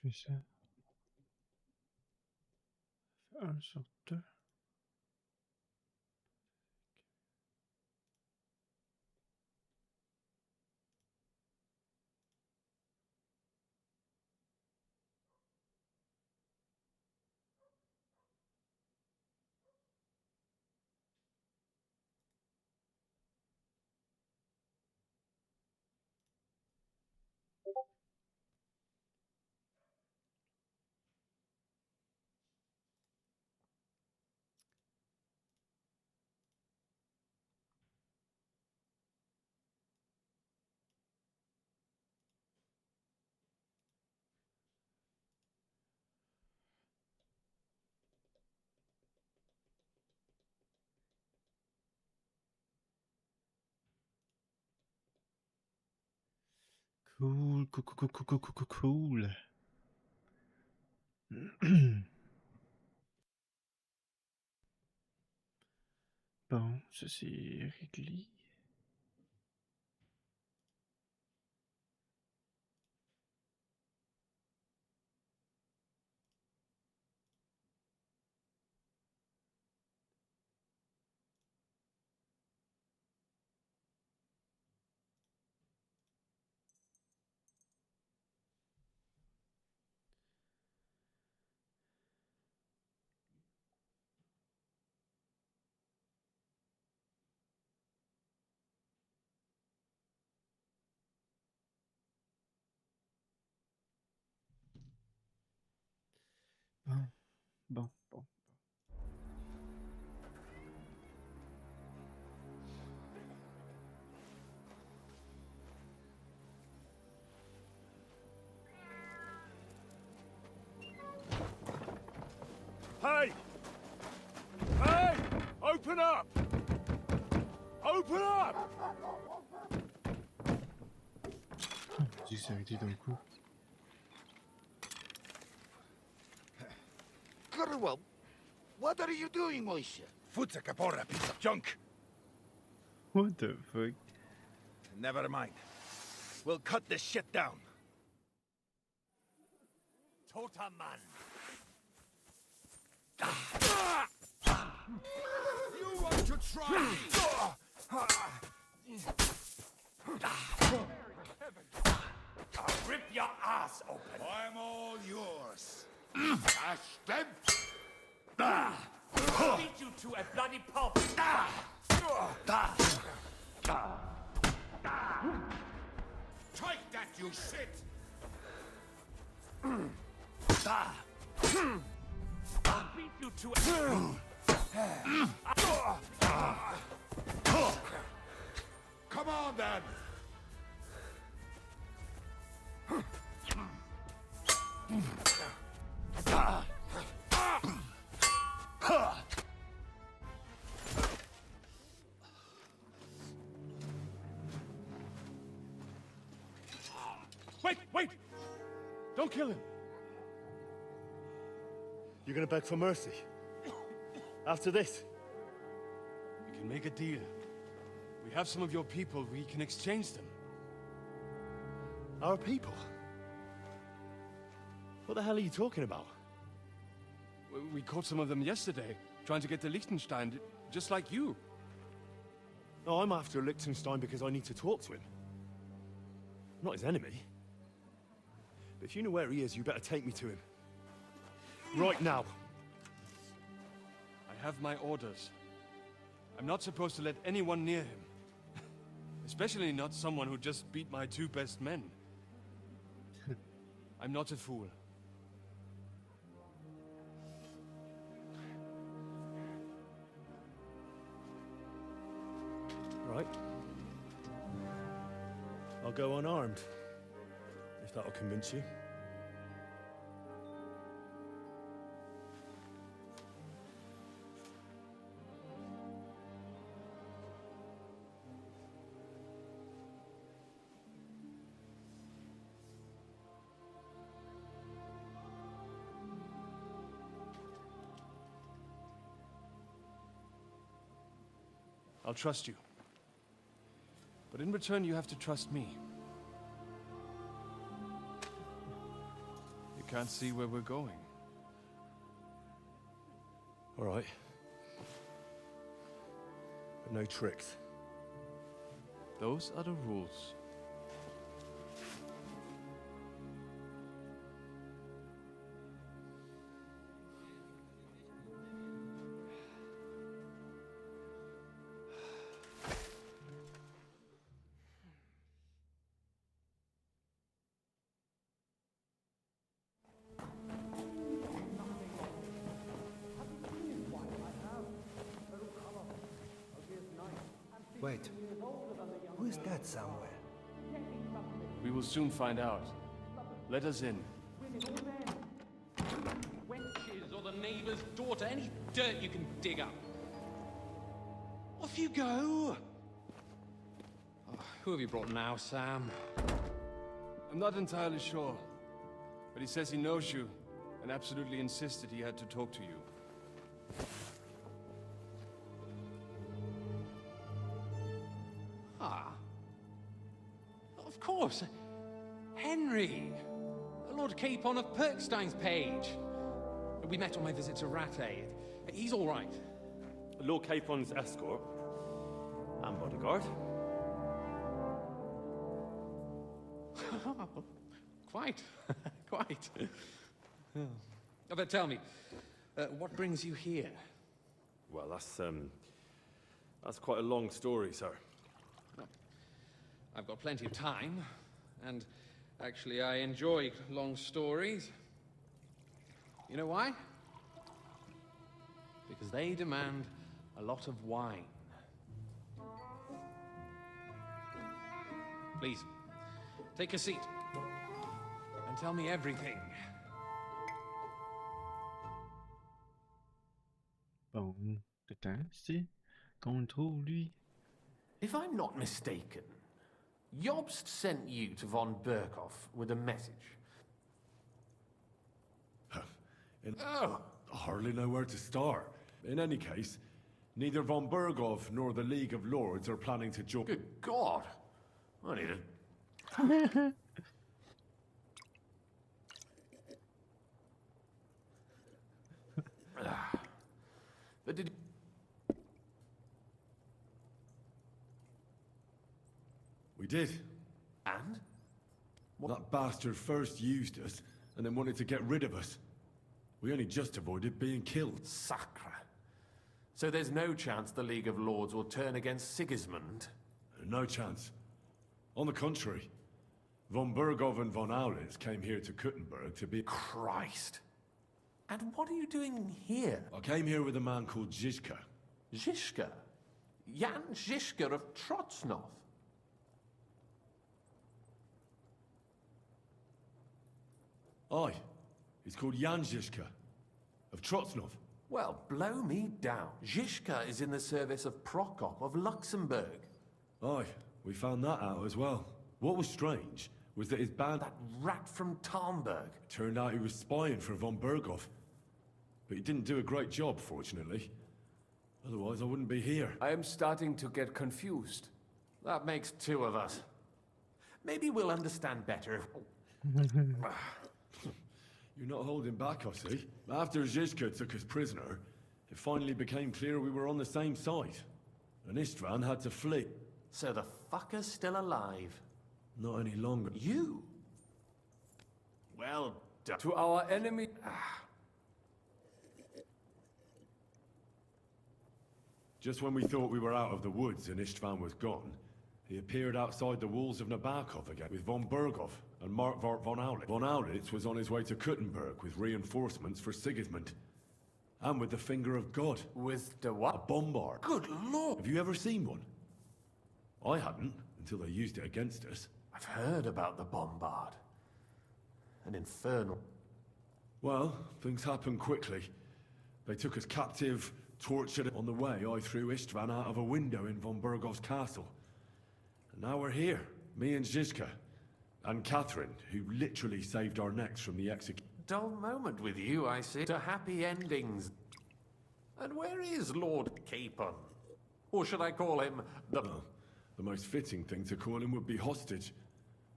fais ça. Fais 1 sur 2. Cool, cool, cool, cool, cool, cool, cool. Bon, ça c'est réglé. Bon, bon, bon. Hey! Hey! Open up! Open up! J'ai que ça a arrêté d'un coup. Kurwell, what are you doing, Moisha? Foot's a capora, piece of junk. What the fuck? Never mind. We'll cut this shit down. Totem man. You want to try? I'll rip your ass open. I'm all yours. Dash them! I'll beat you to a bloody pulp. Take that, you shit! I'll beat you to a... Come on, then! Wait! Don't kill him. You're gonna beg for mercy? After this? We can make a deal. We have some of your people. We can exchange them. Our people? What the hell are you talking about? We caught some of them yesterday, trying to get to Liechtenstein, just like you. No, I'm after Liechtenstein because I need to talk to him. I'm not his enemy. But if you know where he is, you better take me to him. Right now. I have my orders. I'm not supposed to let anyone near him. Especially not someone who just beat my 2 best men. I'm not a fool. Right. I'll go unarmed. If that'll convince you. I'll trust you. But in return, you have to trust me. You can't see where we're going. All right. But no tricks. Those are the rules. Wait, who is that somewhere? We will soon find out. Let us in. Wenches or the neighbor's daughter, any dirt you can dig up. Off you go! Oh, who have you brought now, Sam? I'm not entirely sure, but he says he knows you and absolutely insisted he had to talk to you. Ah. Of course. Henry. Lord Capon of Perkstein's page. We met on my visit to Rattay. He's all right. Lord Capon's escort and bodyguard. Quite. Quite. Oh, but tell me, what brings you here? Well, that's quite a long story, sir. I've got plenty of time, and actually I enjoy long stories. You know why? Because they demand a lot of wine. Please, take a seat, and tell me everything. Bon, putain, c'est contre lui. If I'm not mistaken, Jobst sent you to von Berkhoff with a message. Oh, I hardly know where to start. In any case, neither von Berghoff nor the League of Lords are planning to join. Good God! I need a... But did... We did. And? That bastard first used us, and then wanted to get rid of us. We only just avoided being killed. Sacre. So there's no chance the League of Lords will turn against Sigismund? No chance. On the contrary, von Berghoff and von Aulitz came here to Kuttenberg to be... Christ. And what are you doing here? I came here with a man called Zizka. Zizka? Jan Zizka of Trotsnov? Aye, he's called Jan Zizka, of Trotsnov. Well, blow me down. Zizka is in the service of Prokop of Luxembourg. Aye, we found that out as well. What was strange was that his band... That rat from Talmberg. Turned out he was spying for von Berghoff. But he didn't do a great job, fortunately. Otherwise, I wouldn't be here. I am starting to get confused. That makes two of us. Maybe we'll understand better. You're not holding back, I see. After Zizka took us prisoner, it finally became clear we were on the same side. And Istvan had to flee. So the fucker's still alive. Not any longer. You? Well done. To our enemy... Just when we thought we were out of the woods and Istvan was gone, he appeared outside the walls of Nabokov again with von Berghoff and Markvart von Aulitz. Von Aulitz was on his way to Kuttenberg with reinforcements for Sigismund. And with the finger of God. With the A what? bombard. Good lord! Have you ever seen one? I hadn't, until they used it against us. I've heard about the bombard. An infernal... Well, things happened quickly. They took us captive, tortured us. On the way, I threw Istvan out of a window in von Berghoff's castle. And now we're here, me and Zizka. And Catherine, who literally saved our necks from the execution. Dull moment with you, I see. To happy endings. And where is Lord Capon? Or should I call him the... Well, the most fitting thing to call him would be hostage.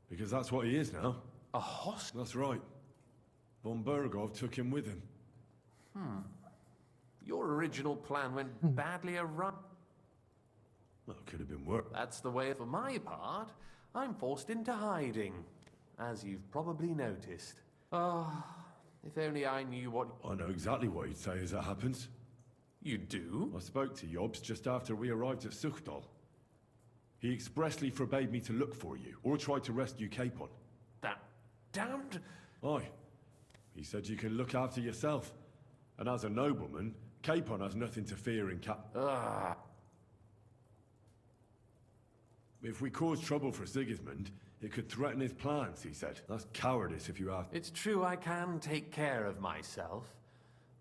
Because that's what he is now. A hostage? That's right. Von Bergov took him with him. Your original plan went badly awry. Well, it could have been worse. That's the way. For my part, I'm forced into hiding, as you've probably noticed. If only I knew what... I know exactly what you'd say as that happens. You do? I spoke to Jobs just after we arrived at Suchdal. He expressly forbade me to look for you, or try to rescue Capon. That damned... Aye. He said you can look after yourself. And as a nobleman, Capon has nothing to fear in If we cause trouble for Sigismund, it could threaten his plans, he said. That's cowardice if you ask. It's true I can take care of myself,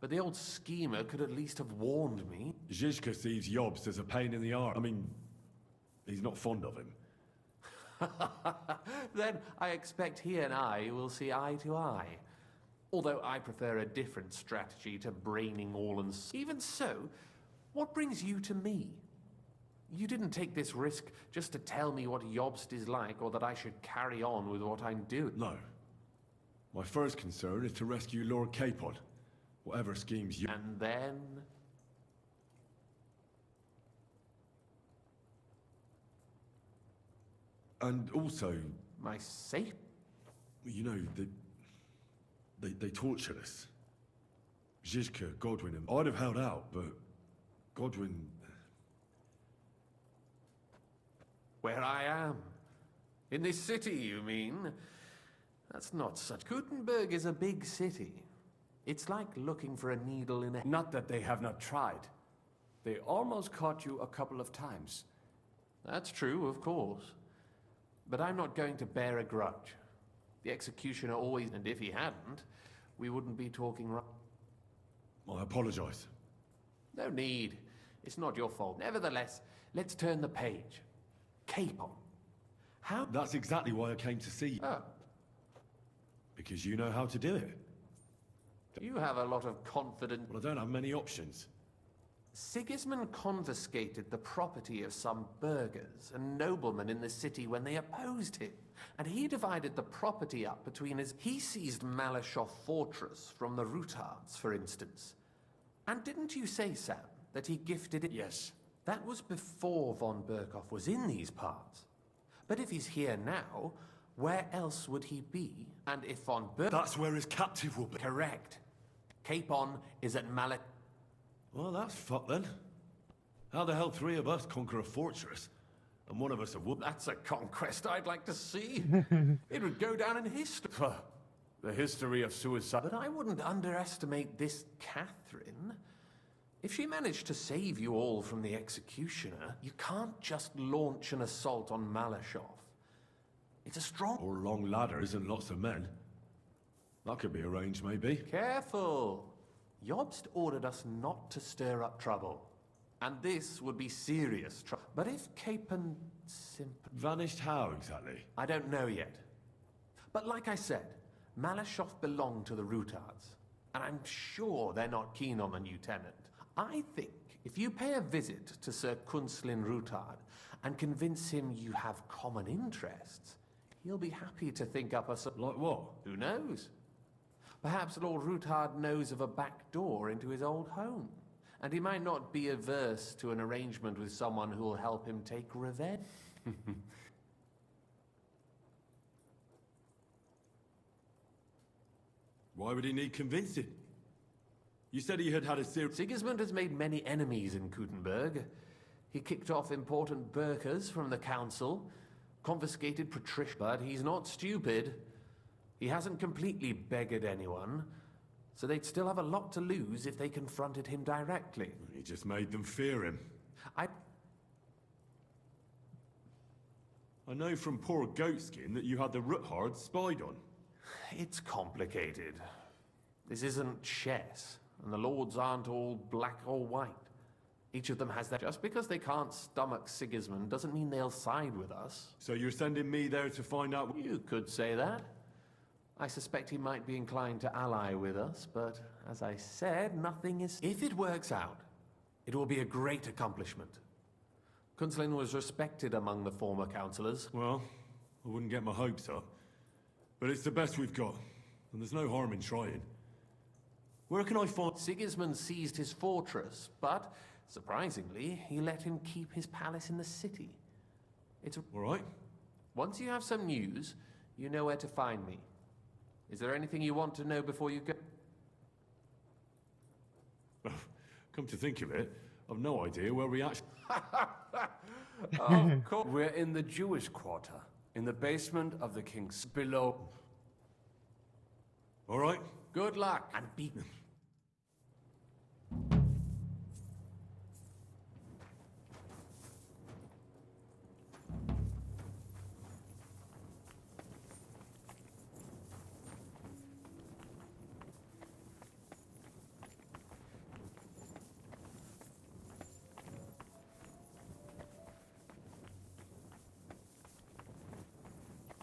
but the old schemer could at least have warned me. Zizka sees Jobs as a pain in the arse. I mean, he's not fond of him. Then I expect he and I will see eye to eye. Although I prefer a different strategy to braining all and... Even so, what brings you to me? You didn't take this risk just to tell me what Jobst is like, or that I should carry on with what I'm doing. No. My first concern is to rescue Lord Capon. Whatever schemes you... And then... And also... My safe... You know, they tortured us. Zizka, Godwin, and... I'd have held out, but... Godwin... Where I am. In this city, you mean? That's not such... Gutenberg is a big city. It's like looking for a needle in a... Not that they have not tried. They almost caught you a couple of times. That's true, of course. But I'm not going to bear a grudge. The executioner always... And if he hadn't, we wouldn't be talking right. I apologize. No need. It's not your fault. Nevertheless, let's turn the page. Capon. How... That's exactly why I came to see you. Oh. Because you know how to do it. You have a lot of confidence. Well, I don't have many options. Sigismund confiscated the property of some burghers and noblemen in the city when they opposed him. And he divided the property up between his... He seized Malashov Fortress from the Rutards, for instance. And didn't you say, Sam, that he gifted it? Yes. That was before von Berkhoff was in these parts. But if he's here now, where else would he be? And if von Berkhoff... That's where his captive will be. Correct. Capon is at Malak... Well, that's fucked then. How the hell three of us conquer a fortress, and one of us a whoop? That's a conquest I'd like to see. It would go down in history. The history of suicide. But I wouldn't underestimate this Catherine. If she managed to save you all from the executioner, you can't just launch an assault on Malashov. It's a strong... Or long ladders and lots of men. That could be arranged, maybe. Careful! Jobst ordered us not to stir up trouble. And this would be serious trouble. But if Capon simply... Vanished how, exactly? I don't know yet. But like I said, Malashov belonged to the Rutards. And I'm sure they're not keen on the new tenant. I think if you pay a visit to Sir Kunslin Rutard and convince him you have common interests, he'll be happy to think up a... Like what? Who knows? Perhaps Lord Rutard knows of a back door into his old home. And he might not be averse to an arrangement with someone who will help him take revenge. Why would he need convincing? You said he had a serious... Sigismund has made many enemies in Gutenberg. He kicked off important burghers from the council, confiscated Patricia, but he's not stupid. He hasn't completely beggared anyone, so they'd still have a lot to lose if they confronted him directly. He just made them fear him. I know from poor Goatskin that you had the Ruthards spied on. It's complicated. This isn't chess, and the lords aren't all black or white. Each of them has that. Just because they can't stomach Sigismund doesn't mean they'll side with us. So you're sending me there to find out... You could say that. I suspect he might be inclined to ally with us, but as I said, nothing is... If it works out, it will be a great accomplishment. Kunslin was respected among the former councillors. Well, I wouldn't get my hopes up. But it's the best we've got. and there's no harm in trying. Where can I find... Sigismund seized his fortress, but, surprisingly, he let him keep his palace in the city. It's... All right. Once you have some news, you know where to find me. Is there anything you want to know before you go? Come to think of it, I've no idea where we actually... Of course. We're in the Jewish quarter, in the basement of the king's below. All right. Good luck, and be...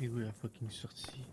Et où est la fucking sortie?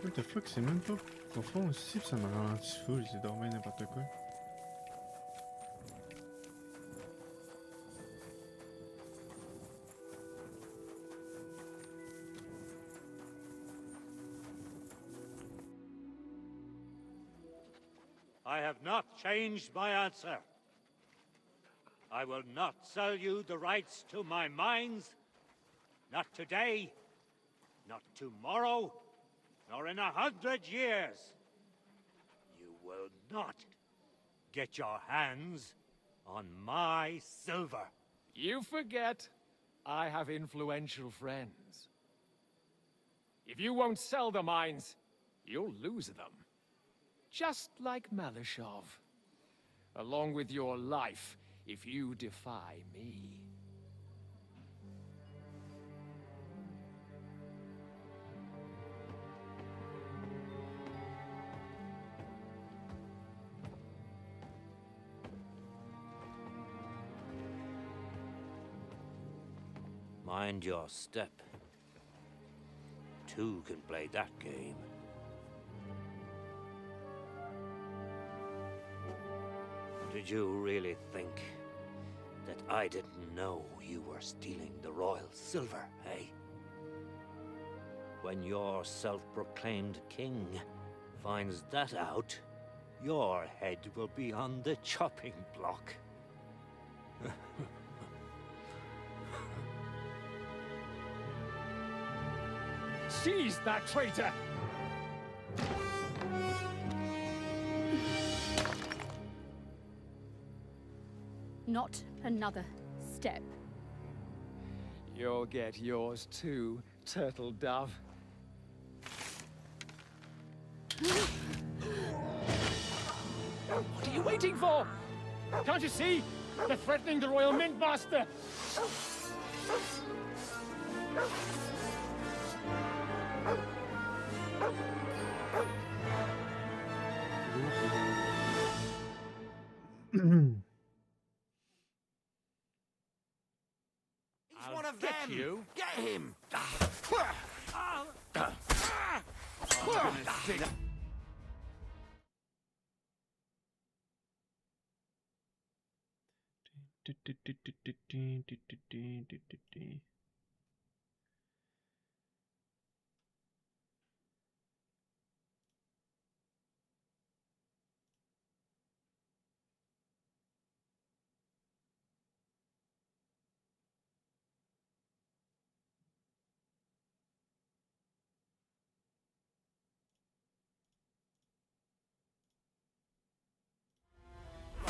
What the fuck, c'est même pas profond aussi, pis ça m'a ralenti full, c'est dormi n'importe quoi. I have not changed my answer. I will not sell you the rights to my mines. Not today, not tomorrow, nor in 100 years. You will not get your hands on my silver. You forget, I have influential friends. If you won't sell the mines, you'll lose them. Just like Malashov. Along with your life, if you defy me. Mind your step. Two can play that game. Did you really think that I didn't know you were stealing the royal silver, eh? When your self-proclaimed king finds that out, your head will be on the chopping block. Seize that traitor! Not another step. You'll get yours too, turtle dove. What are you waiting for? Can't you see? They're threatening the Royal Mint Master! get you. Get him!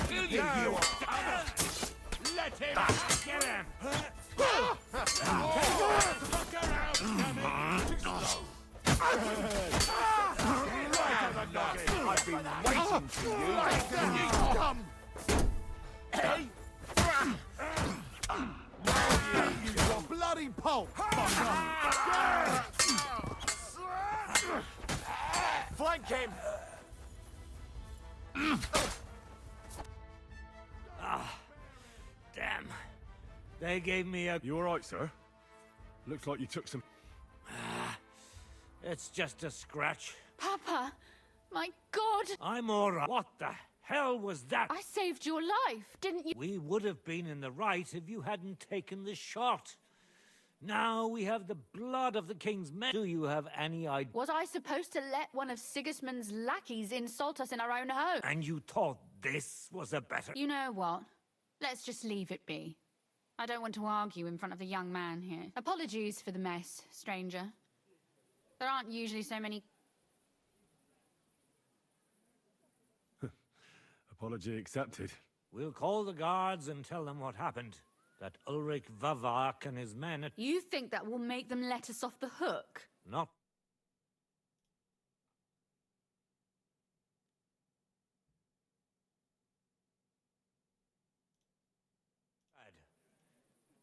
Kill you, you! Let him! Get him! Fuck around, I've been waiting for you! You come! Hey! You got bloody pulp! Flank him! Damn. They gave me a... You alright, sir? Looks like you took some... It's just a scratch. Papa, my God! I'm all right. What the hell was that? I saved your life, didn't you? We would have been in the right if you hadn't taken the shot. Now we have the blood of the king's men. Do you have any idea? Was I supposed to let one of Sigismund's lackeys insult us in our own home? And you thought this was a better... You know what? Let's just leave it be. I don't want to argue in front of the young man here. Apologies for the mess, stranger. There aren't usually so many... Apology accepted. We'll call the guards and tell them what happened. That Ulrich Vavak and his men are You think that will make them let us off the hook? not...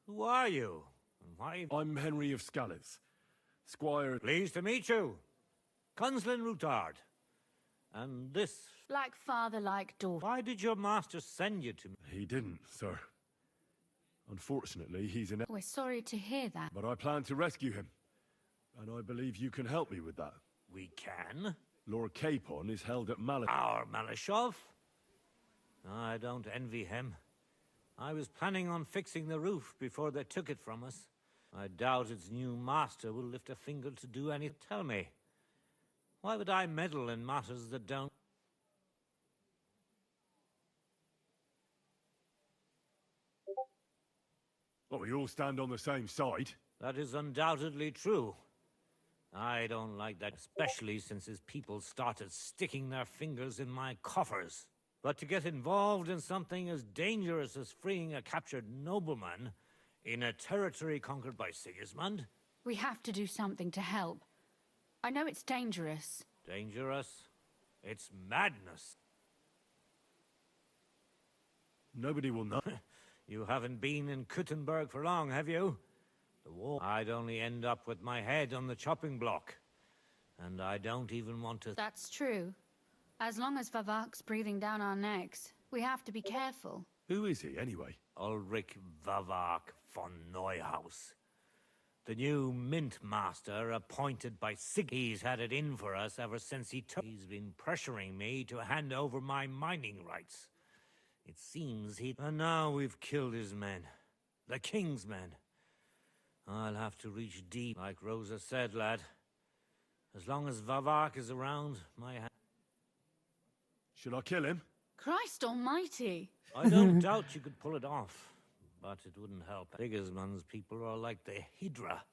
Who are you? And why... I'm Henry of Scales, Squire... Pleased to meet you. Conslin Routard. And this... Like father, like daughter. Why did your master send you to me? He didn't, sir. Unfortunately, he's in... We're sorry to hear that. But I plan to rescue him. And I believe you can help me with that. We can? Lord Capon is held at Malachov. Our Malashov? I don't envy him. I was planning on fixing the roof before they took it from us. I doubt its new master will lift a finger to do anything. Tell me, why would I meddle in matters that don't... Well, we all stand on the same side. That is undoubtedly true. I don't like that, especially since his people started sticking their fingers in my coffers. But to get involved in something as dangerous as freeing a captured nobleman in a territory conquered by Sigismund? We have to do something to help. I know it's dangerous. Dangerous? It's madness. Nobody will know. You haven't been in Kuttenberg for long, have you? The war... I'd only end up with my head on the chopping block. And I don't even want to... That's true. As long as Vavak's breathing down our necks, we have to be careful. Who is he, anyway? Ulrich Vavak von Neuhaus. The new mint master appointed by Sig. He's had it in for us ever since he took... He's been pressuring me to hand over my mining rights. It seems he... And now we've killed his men. The king's men. I'll have to reach deep, like Rosa said, lad. As long as Vavak is around, my hand... Should I kill him? Christ almighty! I don't doubt you could pull it off, but it wouldn't help. Sigismund's people are like the Hydra.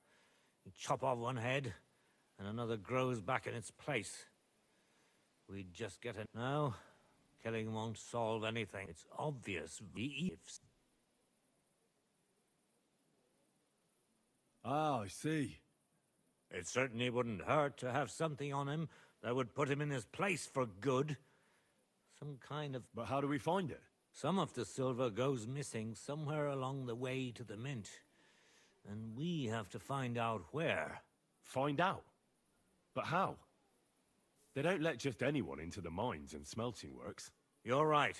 You chop off one head, and another grows back in its place. We'd just get it. No, killing won't solve anything. It's obvious. Ah, I see. It certainly wouldn't hurt to have something on him that would put him in his place for good. Some kind of... But how do we find it? Some of the silver goes missing somewhere along the way to the mint. And we have to find out where. Find out? But how? They don't let just anyone into the mines and smelting works. You're right.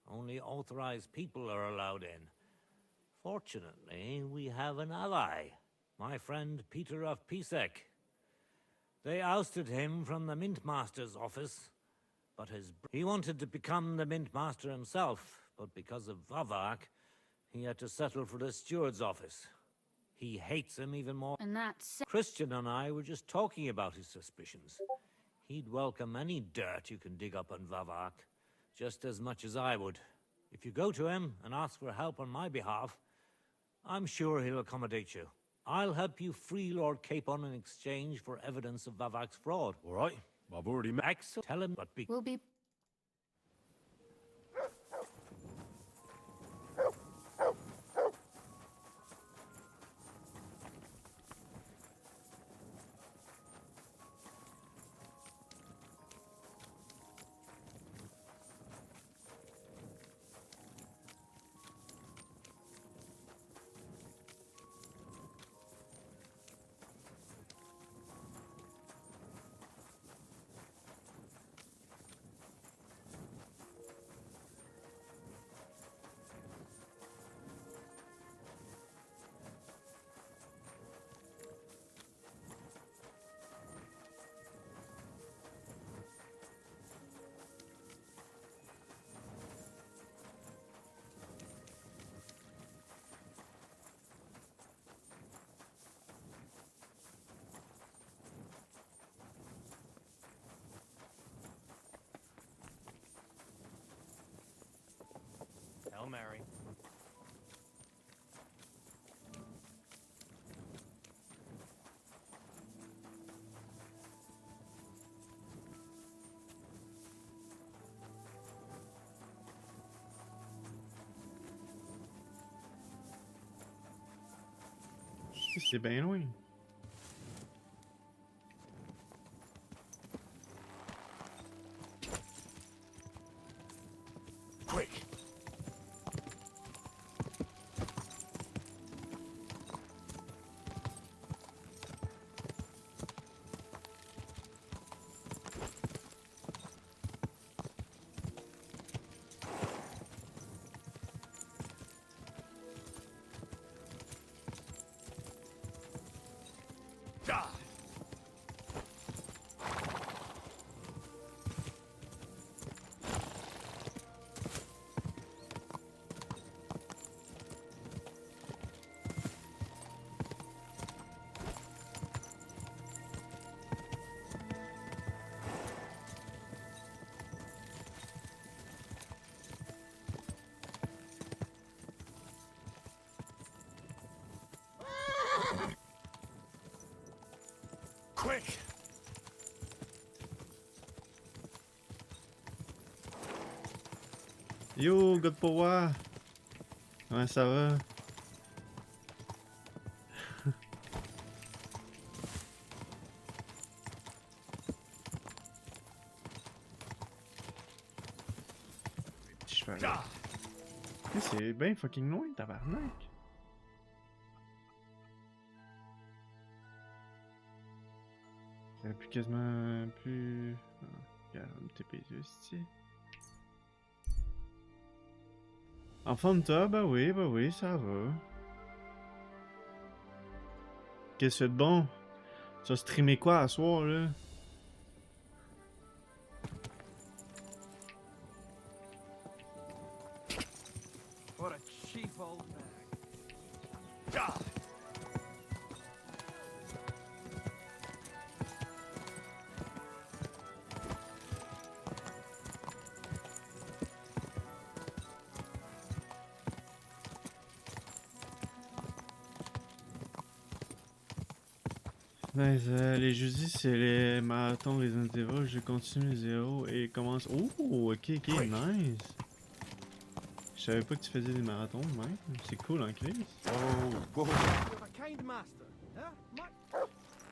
Only authorized people are allowed in. Fortunately, we have an ally, my friend Peter of Pisek. They ousted him from the Mint Master's office, but he wanted to become the Mint Master himself, but because of Vavak, he had to settle for the steward's office. He hates him even more. And that's... Christian and I were just talking about his suspicions. He'd welcome any dirt you can dig up on Vavak, just as much as I would. If you go to him and ask for help on my behalf, I'm sure he'll accommodate you. I'll help you free Lord Capon in exchange for evidence of Vavak's fraud. All right, I've already met. Excellent. Tell him, but be... We'll be... Hail Mary. C'est bien loin. Quick! Quick! Yo, God pour voir. Comment ça va? C'est bien fucking loin, tabarnak. J'aurais pu quasiment plus... Ah, regarde, on me taper les yeux ici. En forme toi? Bah oui, ça va. Qu'est-ce que c'est de bon? Tu vas streamer quoi à soir, là? What a cheap old bag. Nice, les jeudis, c'est les marathons, les intervalles. Je continue les zéros et commence. Oh, ok, nice. Je savais pas que tu faisais des marathons, même. C'est cool en crise. Oh,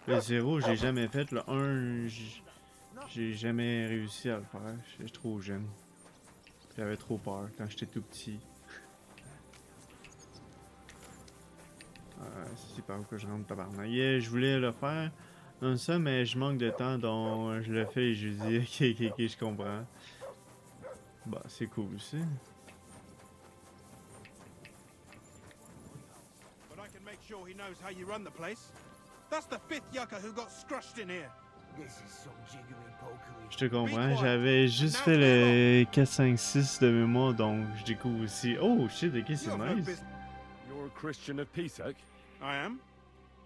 Le 0, j'ai jamais fait. Le 1, j'ai jamais réussi à le faire. J'étais trop jeune. J'avais trop peur quand j'étais tout petit. C'est par où que je rentre, tabarnak. Yeah, je voulais le faire dans ça, mais je manque de temps, donc je le fais et je dis ok, je comprends. Bah, c'est cool, ça. sure he knows how you run the place. That's the 5th yucca who got scrushed in here. This is some jiggery pokery. Je te comprends, j'avais juste fait le 4, 5, 6 de mémoire, donc je découvre aussi. Oh shit, ok, c'est nice. You're a Christian of Pisek? I am.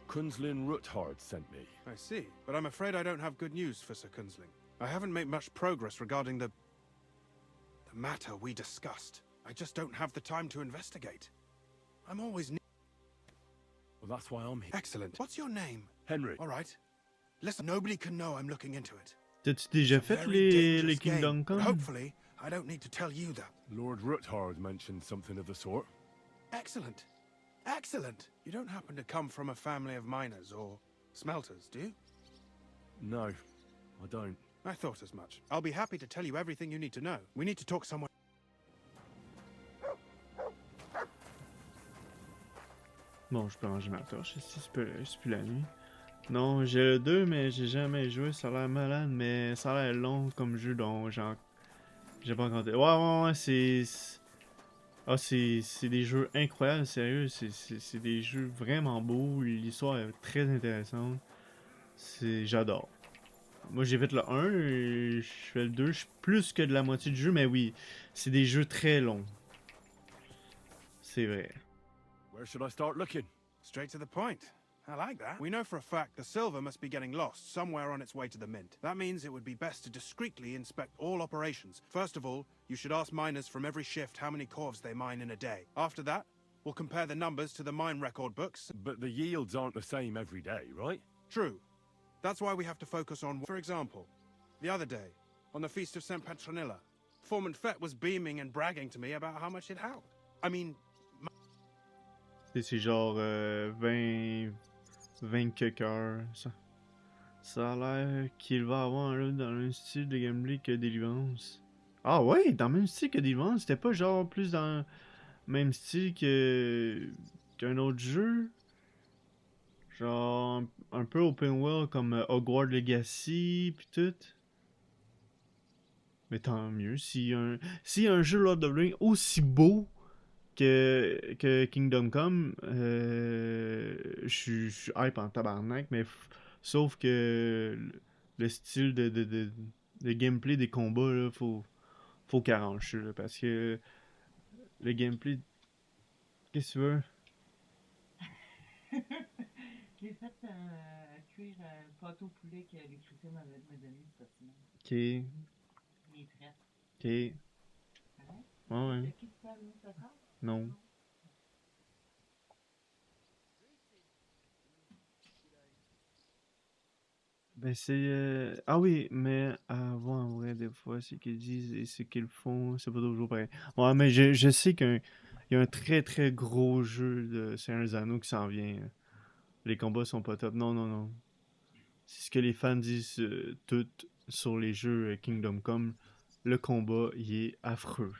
Kunzlin Ruthard sent me. I see, but I'm afraid I don't have good news for Sir Kunzling. I haven't made much progress regarding the matter we discussed. I just don't have the time to investigate. I'm always Well, that's why I'm here. Excellent. What's your name? Henry. All right. Listen, nobody can know I'm looking into it. T'as-tu déjà fait les Kingdom Come? Hopefully, I don't need to tell you that. Lord Ruthard mentioned something of the sort. Excellent. Excellent. You don't happen to come from a family of miners or smelters, do you? No, I don't. I thought as much. I'll be happy to tell you everything you need to know. We need to talk somewhere. Bon, je peux ranger ma torche ici, c'est plus la nuit. Non, j'ai le 2, mais j'ai jamais joué. Ça a l'air malade, mais ça a l'air long comme jeu, donc genre. J'ai pas encore. Ouais, c'est. Ah, c'est des jeux incroyables, sérieux. C'est des jeux vraiment beaux. L'histoire est très intéressante. J'adore. Moi, j'ai fait le 1, et je fais le 2. Je suis plus que de la moitié du jeu, mais oui, c'est des jeux très longs. C'est vrai. Where should I start looking? Straight to the point. I like that. We know for a fact the silver must be getting lost somewhere on its way to the mint. That means it would be best to discreetly inspect all operations. First of all, you should ask miners from every shift how many corves they mine in a day. After that, we'll compare the numbers to the mine record books. But the yields aren't the same every day, right? True. That's why we have to focus on, for example, the other day, on the Feast of St. Petronilla, Foreman Fett was beaming and bragging to me about how much it held. I mean... C'est genre 20 quelques ça a l'air qu'il va avoir là, dans le même style de gameplay que Deliverance. Ah ouais, dans le même style que Deliverance, c'était pas genre plus dans le même style qu'un autre jeu. Genre un peu open world comme Hogwarts Legacy pis tout. Mais tant mieux, si un jeu Lord of the Rings aussi beau que Kingdom Come, je suis hype en tabarnak, mais sauf que le style de gameplay des combats, là, faut qu'il arrange ça, là, parce que le gameplay... Qu'est-ce que tu veux? J'ai fait cuire un pâte au poulet que les Christine m'avaient donné cette semaine. Ok. Il est prêt. Ok. Ouais. De qui tu parles, ça sort? Non. Ben c'est... Ah oui, mais avant, en vrai, des fois, ce qu'ils disent et ce qu'ils font, c'est pas toujours pareil. Ouais, mais je sais qu'il y a un très très gros jeu de Seigneur des Anneaux qui s'en vient. Les combats sont pas top. Non. C'est ce que les fans disent tout sur les jeux Kingdom Come. Le combat, il est affreux.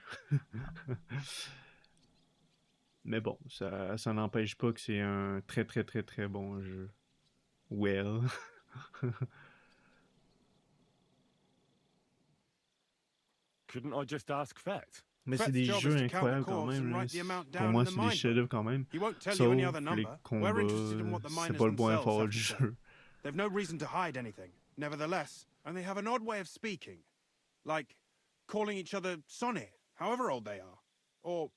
Mais bon, ça n'empêche pas que c'est un très très très très bon jeu. Well. Couldn't I just ask Fett? Mais c'est des jeux incroyables quand même. Là. Pour moi, c'est des chefs-d'œuvre quand même. Sauf les combats, c'est pas le point fort du jeu. They've no reason to hide anything. Nevertheless, and they have an odd way of speaking. Like calling each other Sonny, however old they are. Or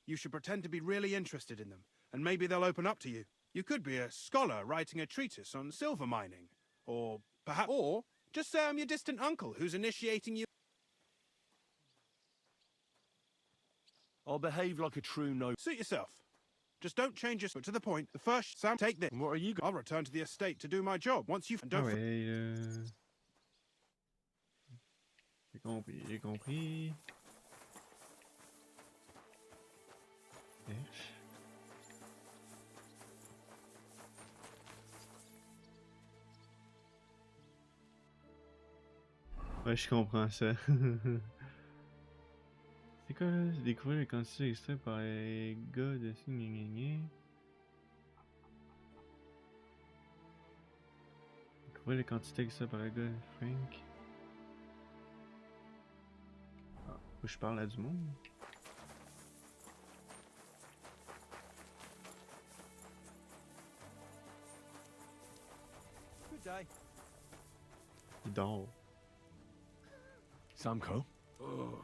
you should pretend to be really interested in them, and maybe they'll open up to you. You could be a scholar writing a treatise on silver mining. Or perhaps... Or just say I'm your distant uncle who's initiating you... I'll behave like a true no... Suit yourself. Just don't change your... But to the point, the first... Sam, take this. And what are you... I'll return to the estate to do my job. Once you've... Ah ouais, J'ai compris. Ouais, je comprends ça. C'est quoi là? Découvrir les quantités extraites par les gars de gna. Découvrir les quantités extraites par les gars de Frank. Ah, faut que je parle à du monde. day. Il dort. Samko? Oh,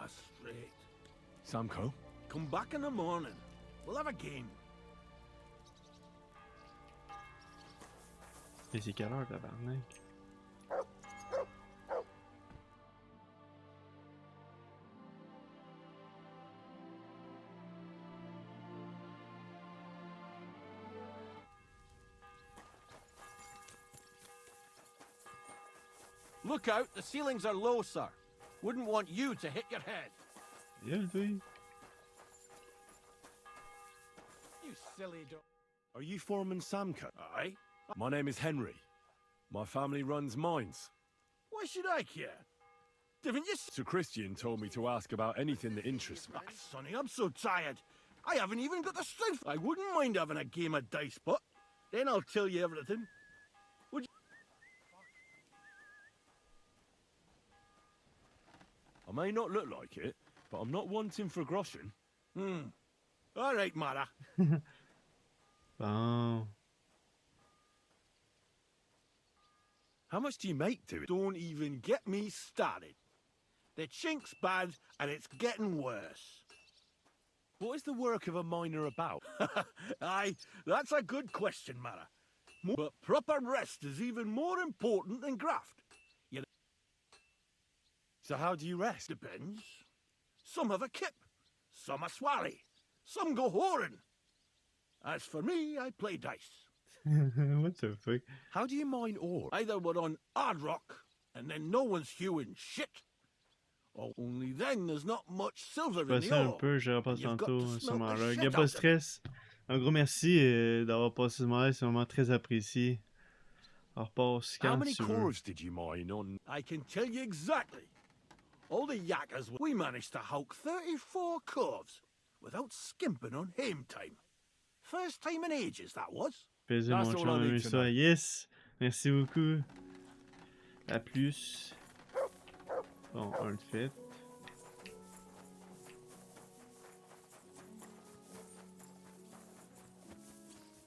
a straight. Samko? Come back in the morning. We'll have a game. Et c'est quelle heure, tabarnak? Look out, the ceilings are low, sir. Wouldn't want you to hit your head. Yeah, lui. You silly dog. Are you Foreman Samko? Aye. My name is Henry. My family runs mines. Why should I care? Didn't you Sir Christian told me to ask about anything that interests me. Sonny, I'm so tired. I haven't even got the strength. I wouldn't mind having a game of dice, but then I'll tell you everything. Would you? I may not look like it, but I'm not wanting for groschen. All right, Mara. Bon. How much do you make to it? Don't even get me started. The chink's bad, and it's getting worse. What is the work of a miner about? Aye, that's a good question, Mara. But proper rest is even more important than graft. You know, So how do you rest? depends. Some have a kip, some a swally, some go whoring. As for me, I play dice. What the fuck? How do you mine ore? Either we're on hard rock, and then no one's hewing shit. Or only then there's not much silver in Passé the un ore. peu, je repasse You've got to tantôt ce smelt the moment-là. shit Y'a pas out de of it. stress. Un gros merci d'avoir passé ce moment-là, c'est vraiment très apprécié. On repasse How quand many tu veux. cores did you mine on? I can tell you exactly. All the yakkers, we managed to hulk 34 corves without skimping on hame time. First time in ages, that was. Plaisir, That's mon all chum, I need aimé to ça. know. Yes! Merci beaucoup. À plus. Bon, on le fait.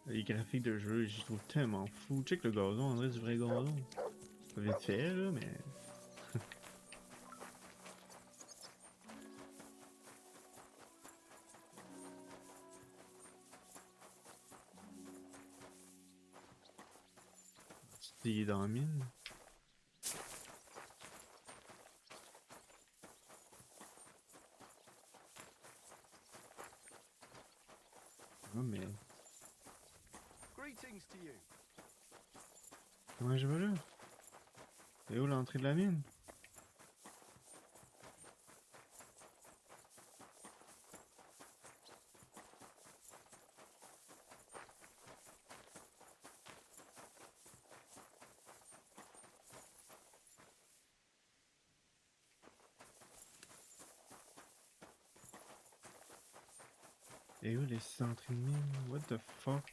Les graphiques de jeu, j'y trouve tellement fou. Check le gazon, on dirait du vrai gazon. Pas vite fait, là, mais... Il est dans la mine. Oh, mais... Greetings to you. Comment je vais là? C'est où l'entrée de la mine? Et où les entrées de mine? What the fuck?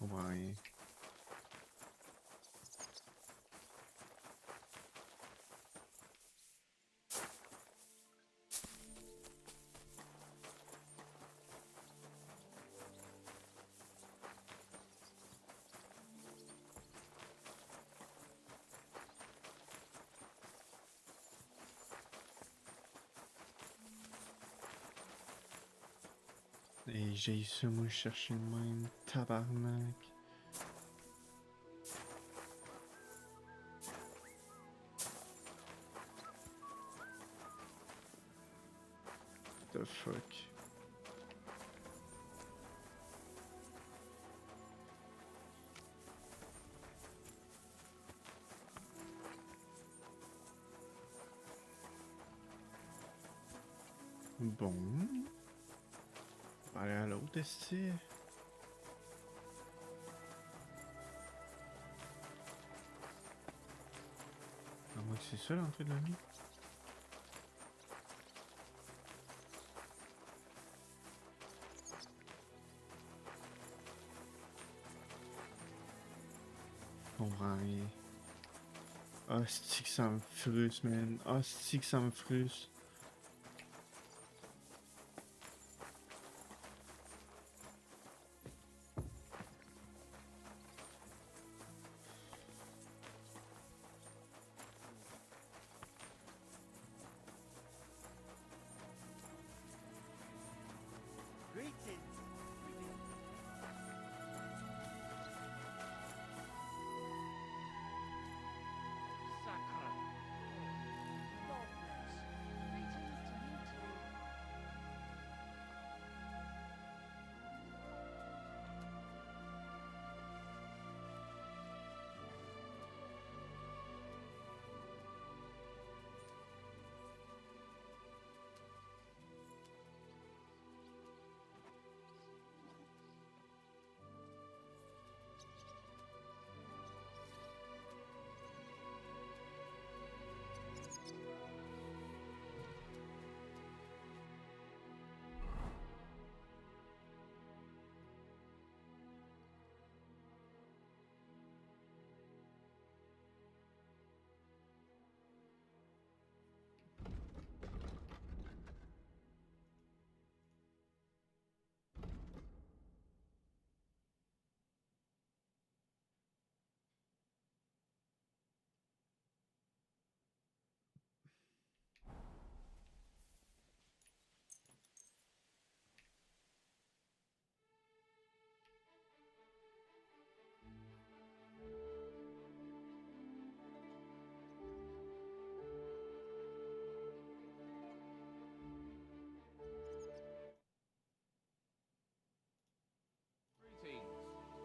On voit rien. Et j'ai ça, moi, chercher le même tabarnak. What the fuck? Bon. On va aller à l'autre, ici. À moins que c'est ça l'entrée de la nuit. On voit rien. Ah, c'est que ça me frustre, man. Ah, c'est que ça me frustre.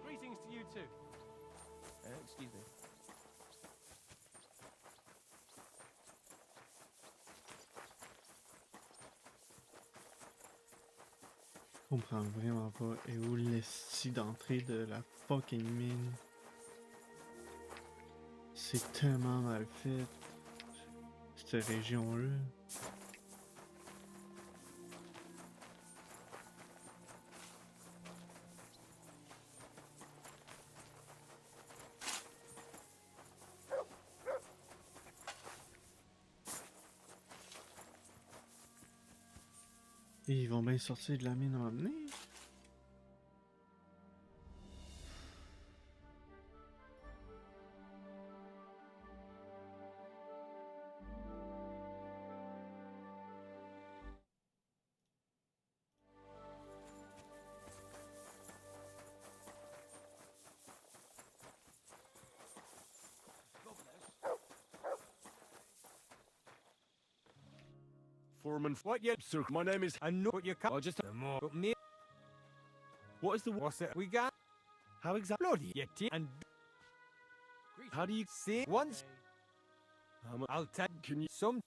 Greetings to you too. Excuse me. Je comprends vraiment pas. Et où l'esti d'entrée de la fucking mine? C'est tellement mal fait. Cette région-là. Et ils vont bien sortir de la mine à m'amener. Foreman, what yet, sir? My name is. I know what you can. I just more. But me. What is the? What's it? We got. How exactly? Bloody yet and. How do you see once? I'll tell. Can you? Some.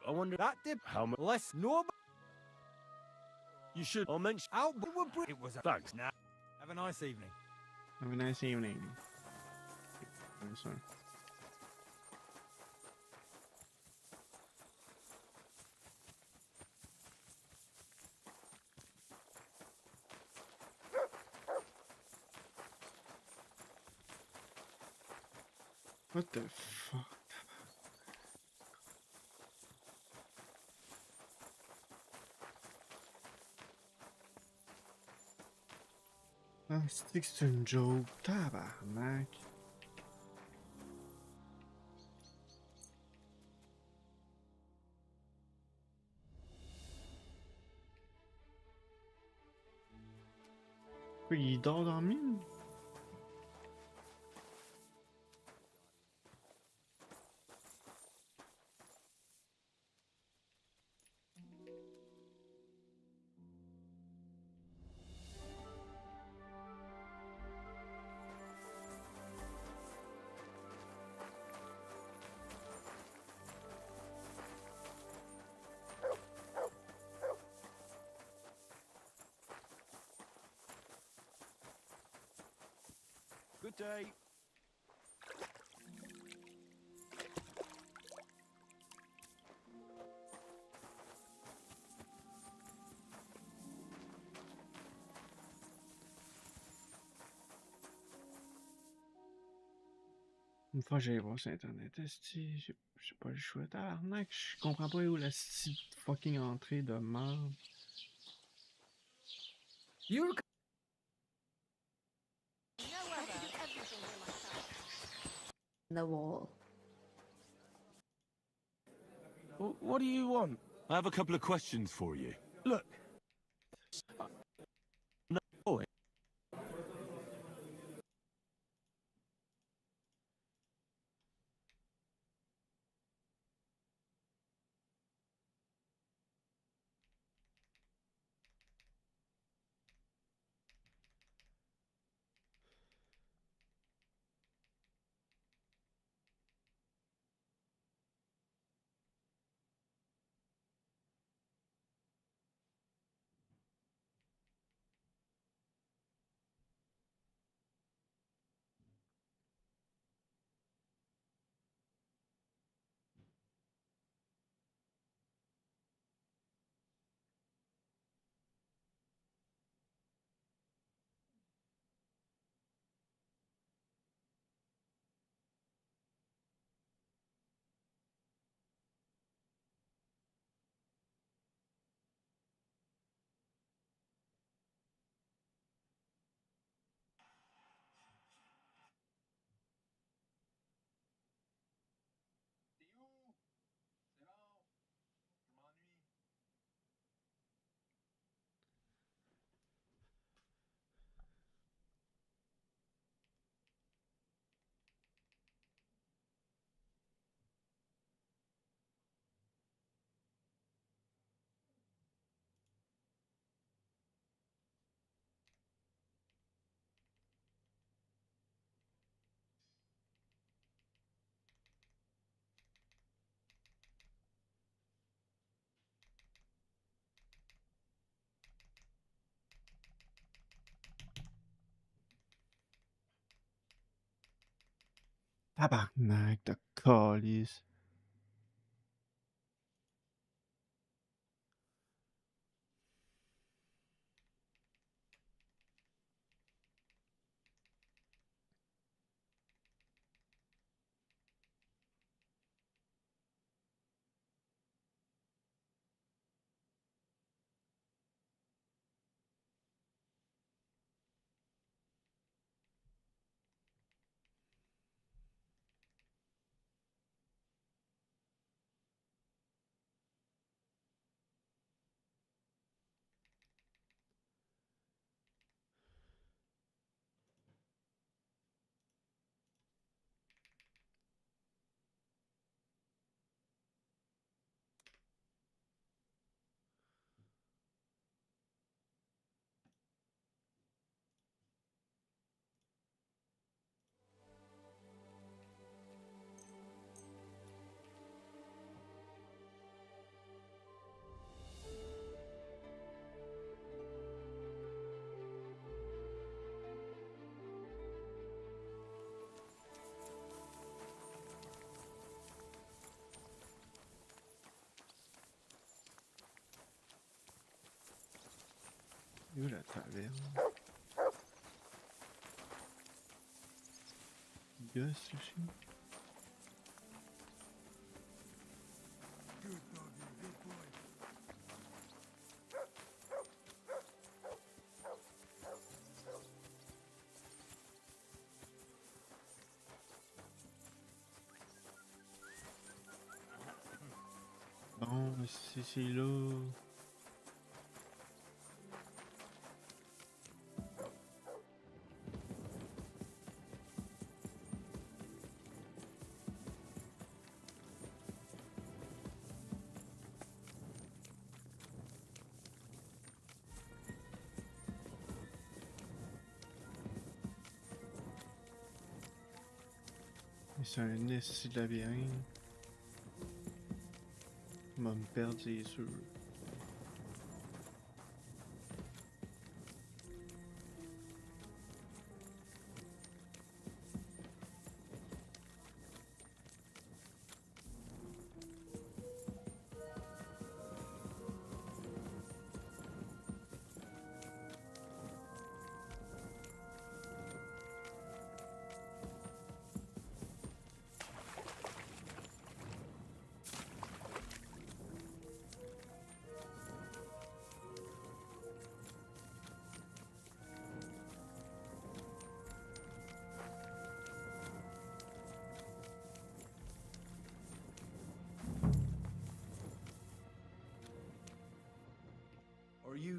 I wonder That dip. how much. Less no. You should. I'll mention. Out. It was. Thanks. Nah. Have a nice evening. Have a nice evening. I'm sorry. What the fuck? Ah, c'est que c'est une joke. Tabarnak. Quoi, il dort dans la mine? Good day. Une fois, j'allais voir sur Internet, esti, j'ai pas le choix. Tabarnak, je comprends pas où la fucking entrée de merde. You're The wall. What do you want? I have a couple of questions for you. Look. No. Tabarnak de calice. Où la taverne? Gosse, le chien. Bon, c'est là. C'est un esti de labyrinthe. Il va me perdre, c'est sûr.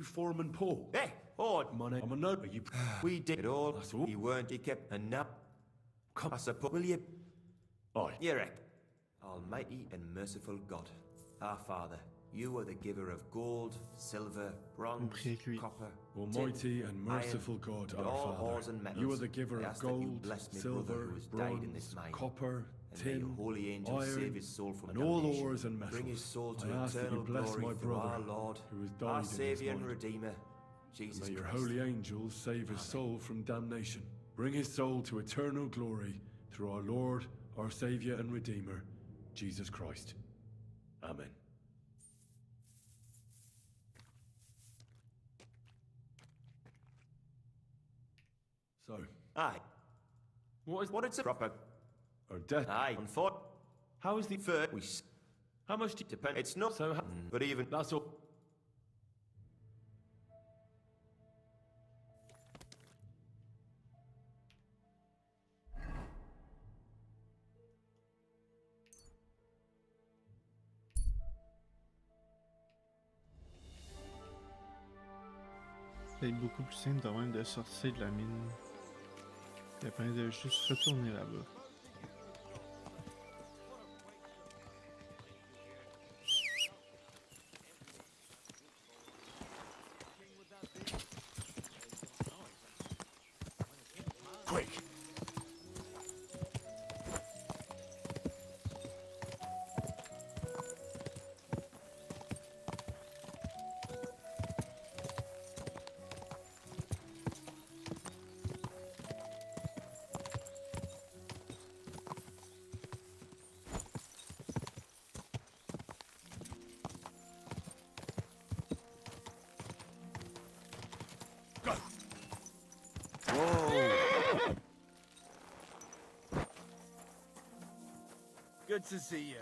you Foreman Paul? Hey, oh, My name. I'm a note. You. we did it all. That's all. He weren't. He kept enough. I suppose. Will you? Aye. You're right. Almighty and merciful God, our Father, you are the giver of gold, silver, bronze, copper, Almighty tin, and merciful iron, God, and our all Father, ores and metals. you are the giver I of ask that you gold, bless me brother silver, who has died in this bronze, mine. copper, And may your tin, holy angels save iron, his soul from and all damnation. ores and metals. Bring his soul to I ask that you eternal bless glory my through brother our Lord, who has died our in his Saviour and mind. Redeemer, Jesus May your Christ. holy angels save his soul from damnation. Bring his soul to eternal glory through our Lord, our Saviour and Redeemer, Jesus Christ. Amen. So, Aye. What is a proper? our death. Aye. On foot. How is the Third, How much do you depend. It's not So, but even that's all. C'est beaucoup plus simple de même de sortir de la mine. Il y a de juste retourner là-bas. Quick! Go! Whoa! Good to see you.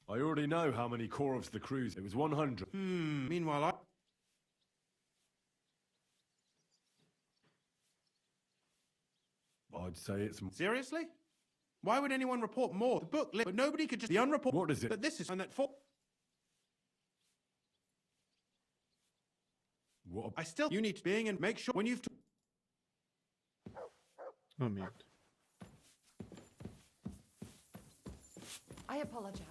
I already know how many corvs the cruise. It was 100. Meanwhile, I'd say it's. seriously? Why would anyone report more? The book, but nobody could just be unreported. What is it? But this is, and that for. What? I still. You need to being and make sure when you've. Oh merde. I apologize.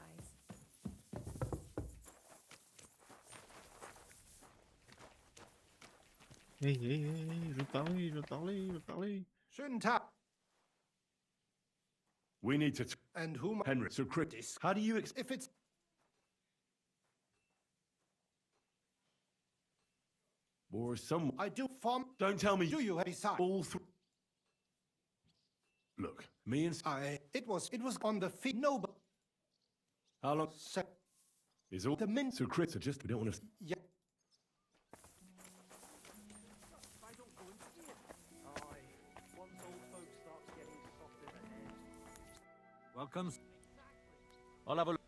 Hey, hey, hey, je veux parler, je veux parler, je veux parler. Shouldn't have. We need to. And whom? Henry. So, Chris, how do you If it's. or some? I do form. Don't tell me. Do you have decide? All three. Look, me and. It was on the feet. No, but. How long Se- is all the min. So, Chris, I just we don't want to. Yeah. Welcome. I'll have a look.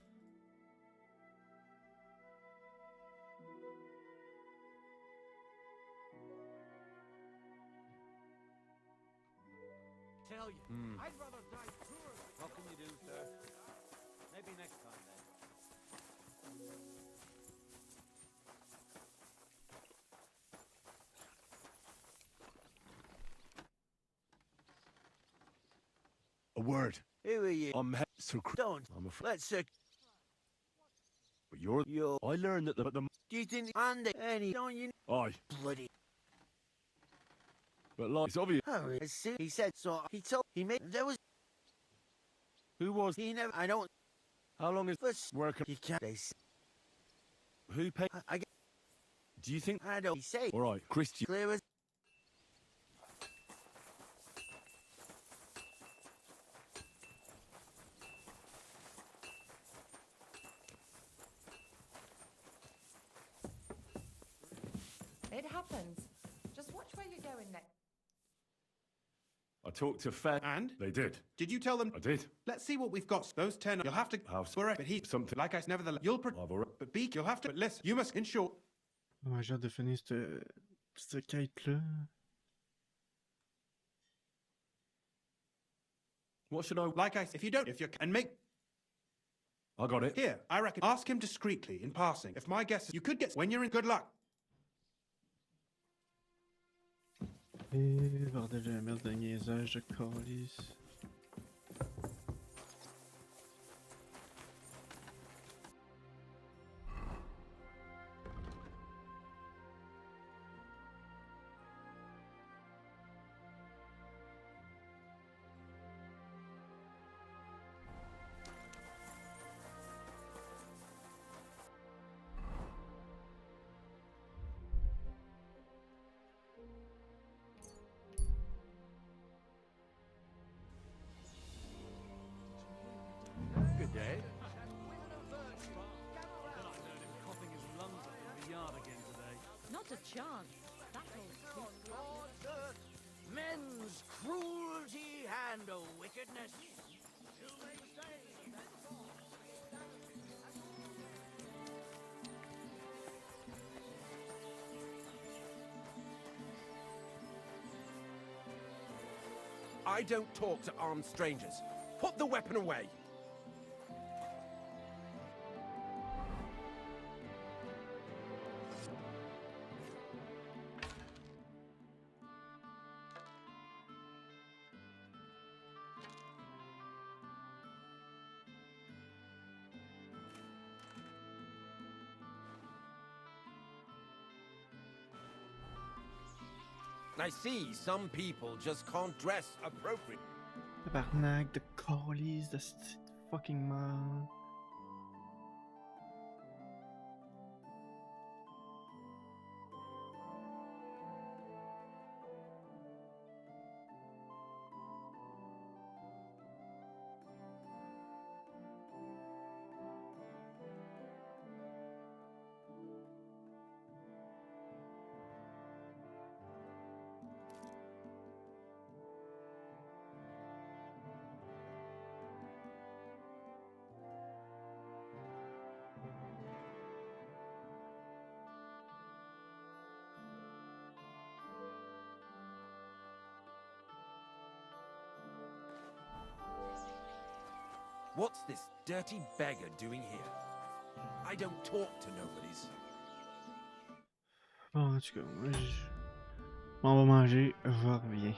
Tell you. I'd rather die poor. What can you do, sir? Maybe next time then. A word. Who are you? I'm so Chris. Don't. I'm afraid. Let's. But you're. I learned that the. Do you think Andy? Any? Don't you? Aye. Bloody. But like, it's obvious. Oh, I see. He said so. He told. He made. There was. Who was? He never. I don't. How long is First. working? You can't. They. s- Who paid? I. Do you think? I don't. He say. All right, Christian. Clear as. It happens. Just watch where you're going next. I talked to Fed. And? They did. Did you tell them? I did. Let's see what we've got. Those 10. You'll have to. House. But he. Something. Like I. Nevertheless. You'll. I've already. But Beak. You'll have to. But listen. You must ensure. Ouais, j'ai hâte de finir cette quête-là. What should I... Like I said, if you don't... If you can make... I got it. Here, I reckon. Ask him discreetly, in passing. If my guess is... You could get... When you're in good luck. Et bordel de merde de niaisage de calice. Good day. Not a chance. That'll men's cruelty and wickedness. I don't talk to armed strangers. Put the weapon away. I see some people just can't dress appropriately. Tabarnak de calice de cette fucking merde. What's this dirty beggar doing here? I don't talk to nobodies. Bon, en tout cas, moi, on va manger, je reviens.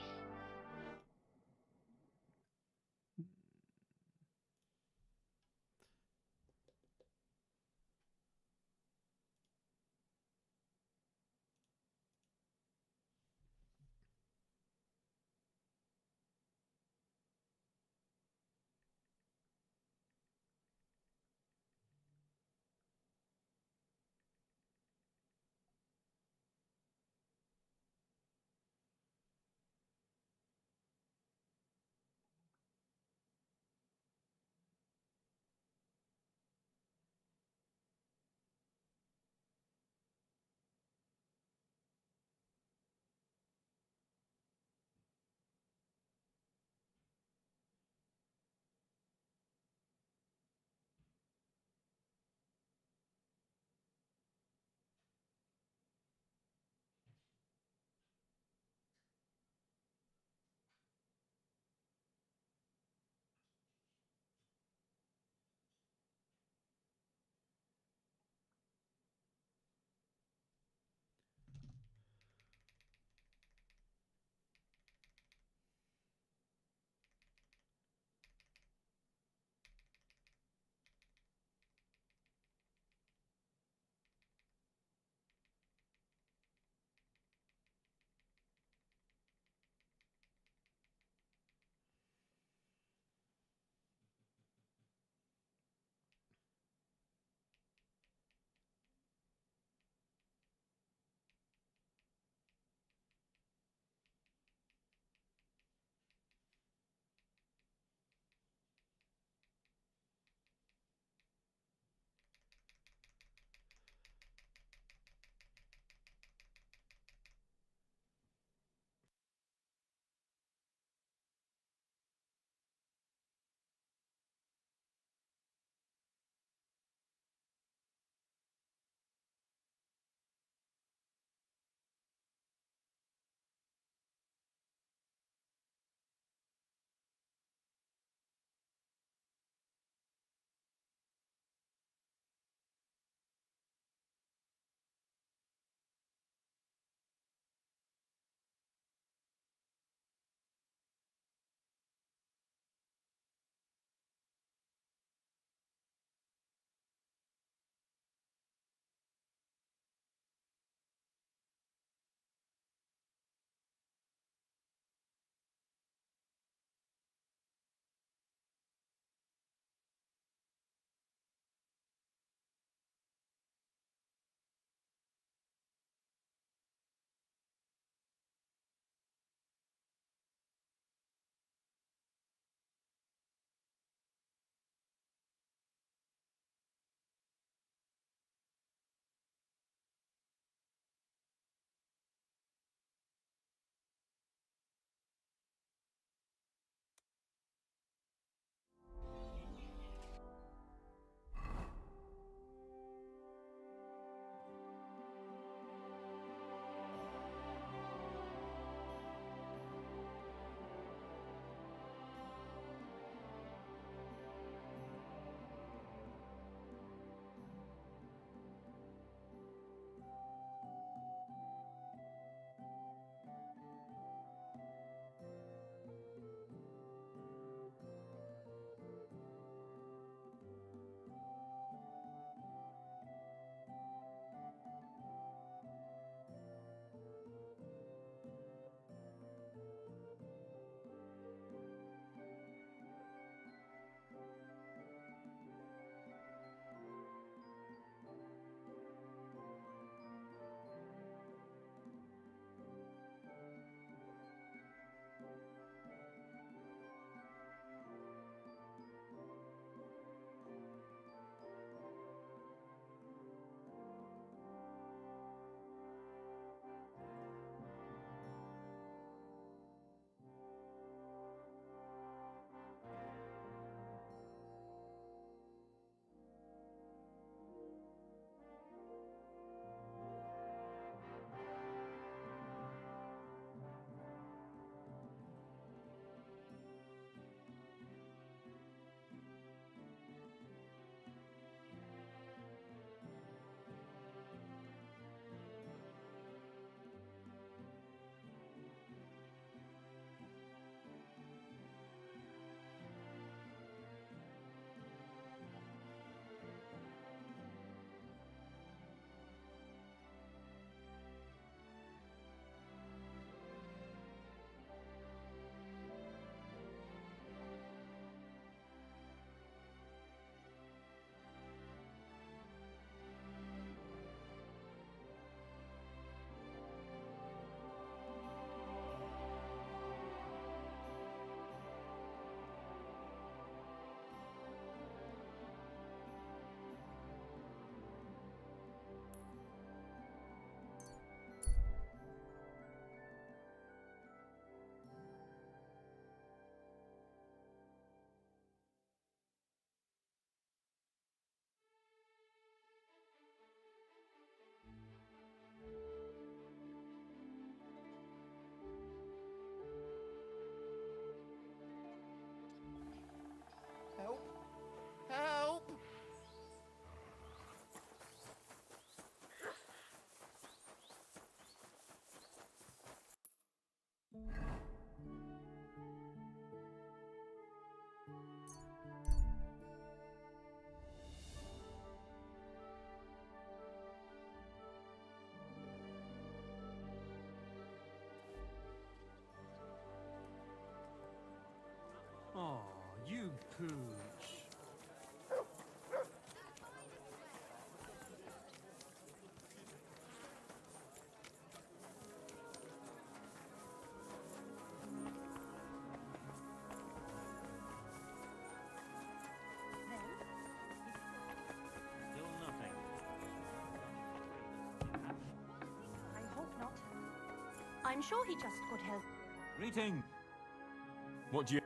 I'm sure he just got help. Greeting. What do you...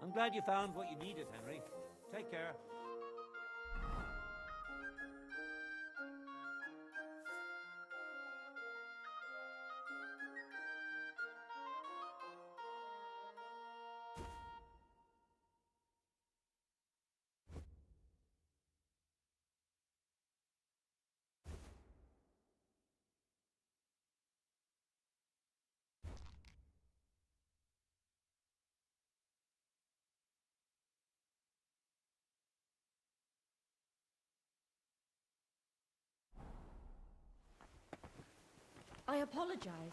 I'm glad you found what you needed, Henry. Take care. I apologize.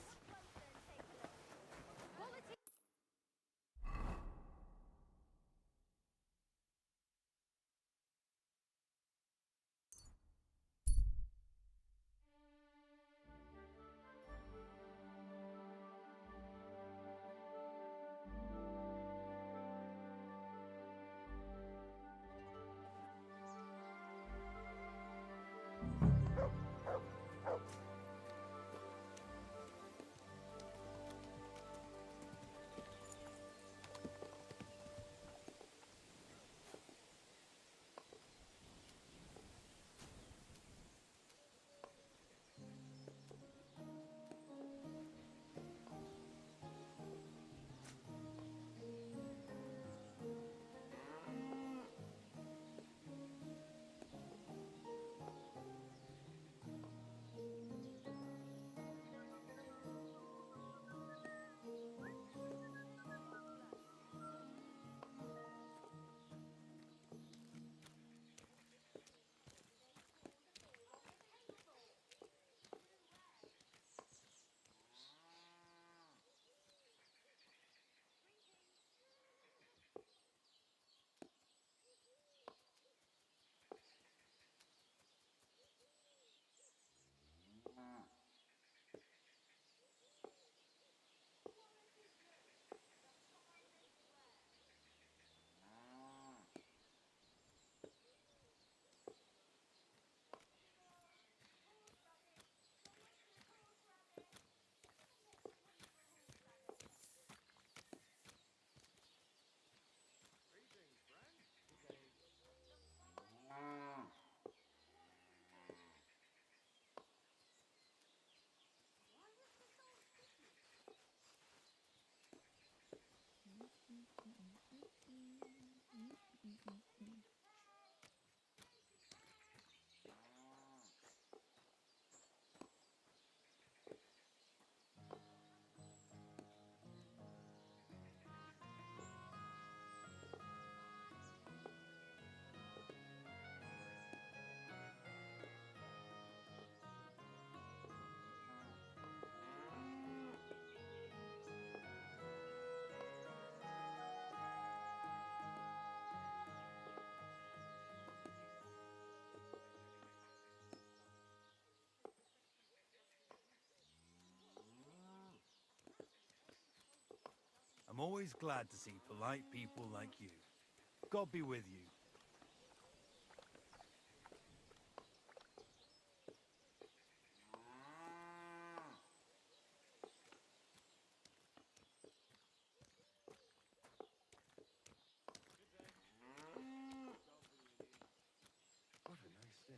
always glad to see polite people like you. God be with you. What a nice day.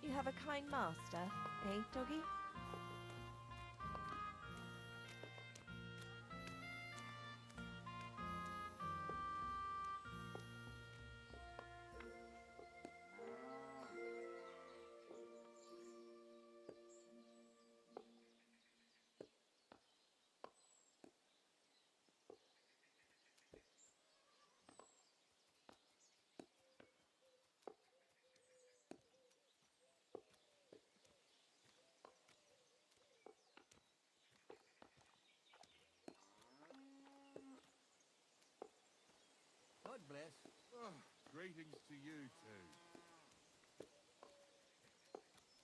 You have a kind master, eh, doggy? God bless. Oh, greetings to you too.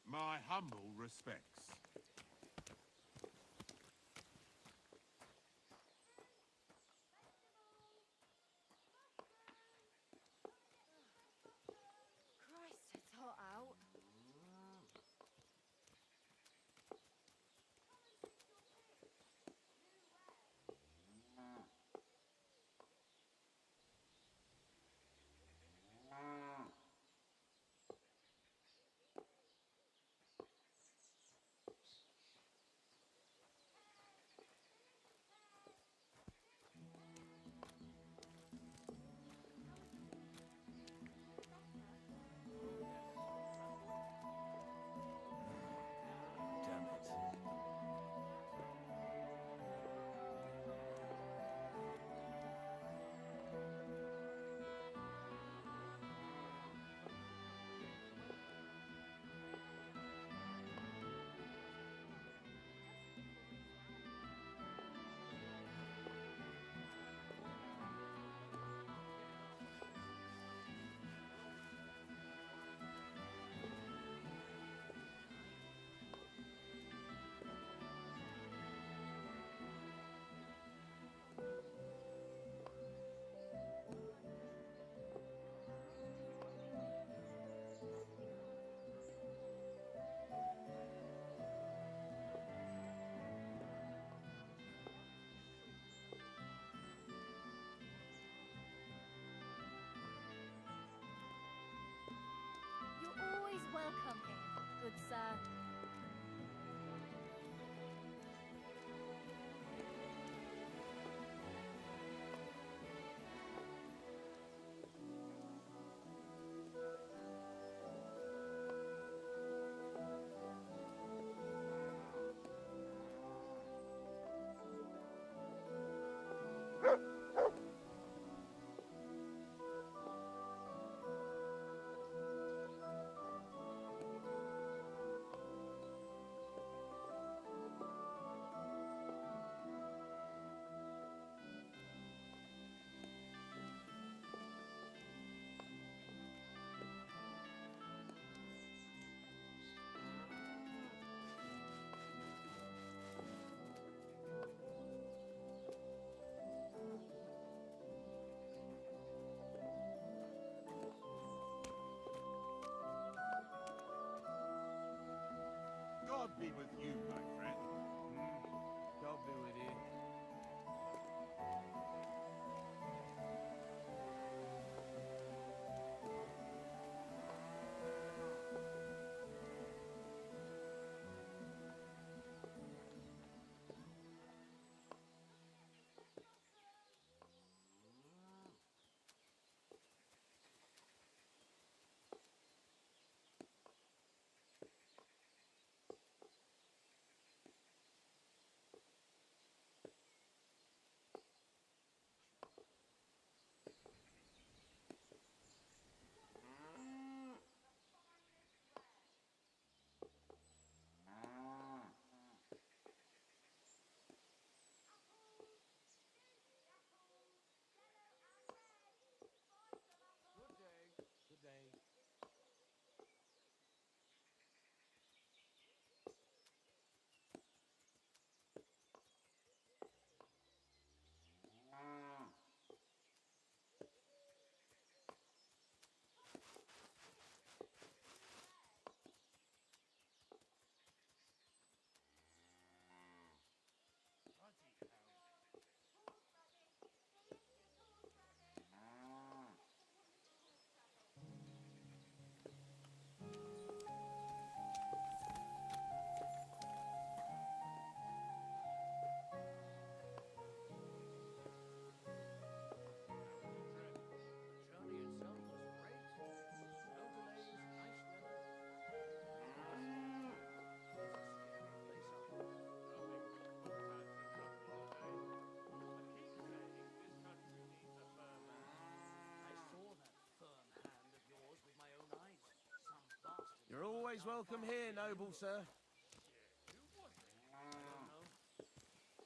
My humble respects. Christ, it's hot out. Damn it. You're always welcome here, good sir. always welcome here, noble sir.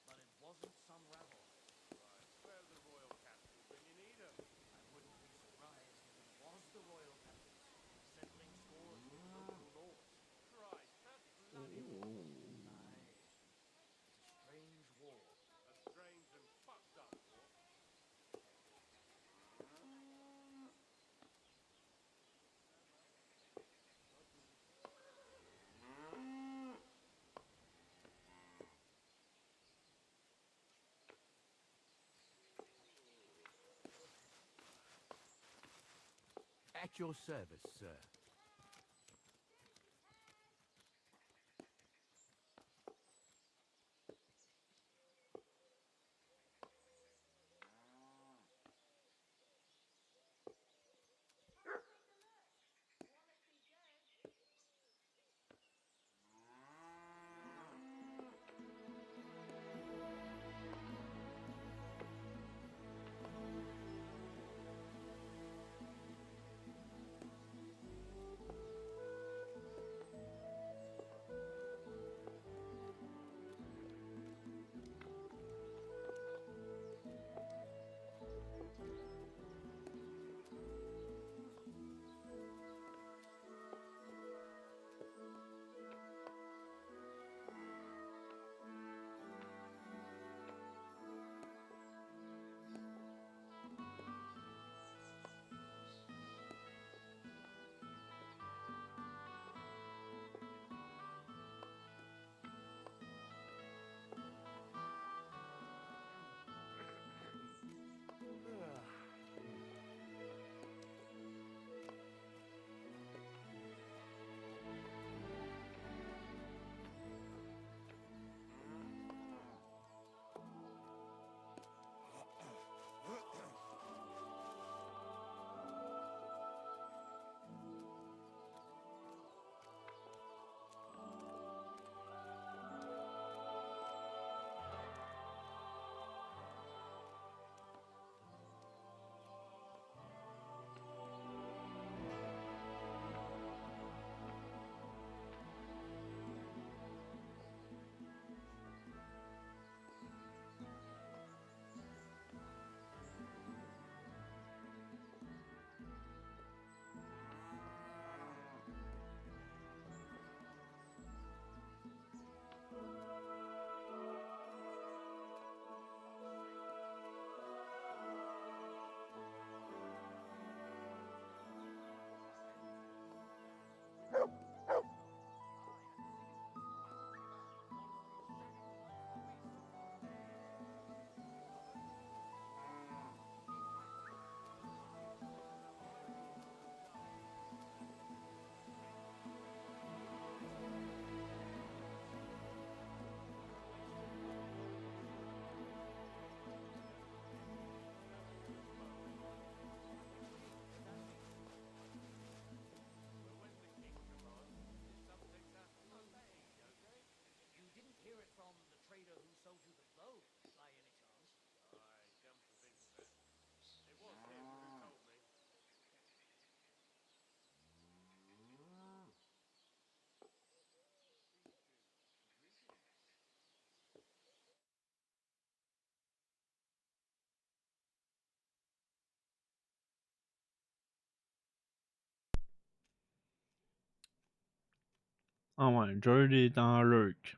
But it wasn't some rebel. Where the royal captain bringing either? I wouldn't be surprised if it was the royal captain, settling scores with local lords. Christ, that's bloody awful. Aye. It's a strange war. A strange and fucked up war. At your service, sir. You didn't hear it from the trader who sold you the bow, by any chance? I come to think of it. It was him who told me. Ah ouais, Jordy est en lurk.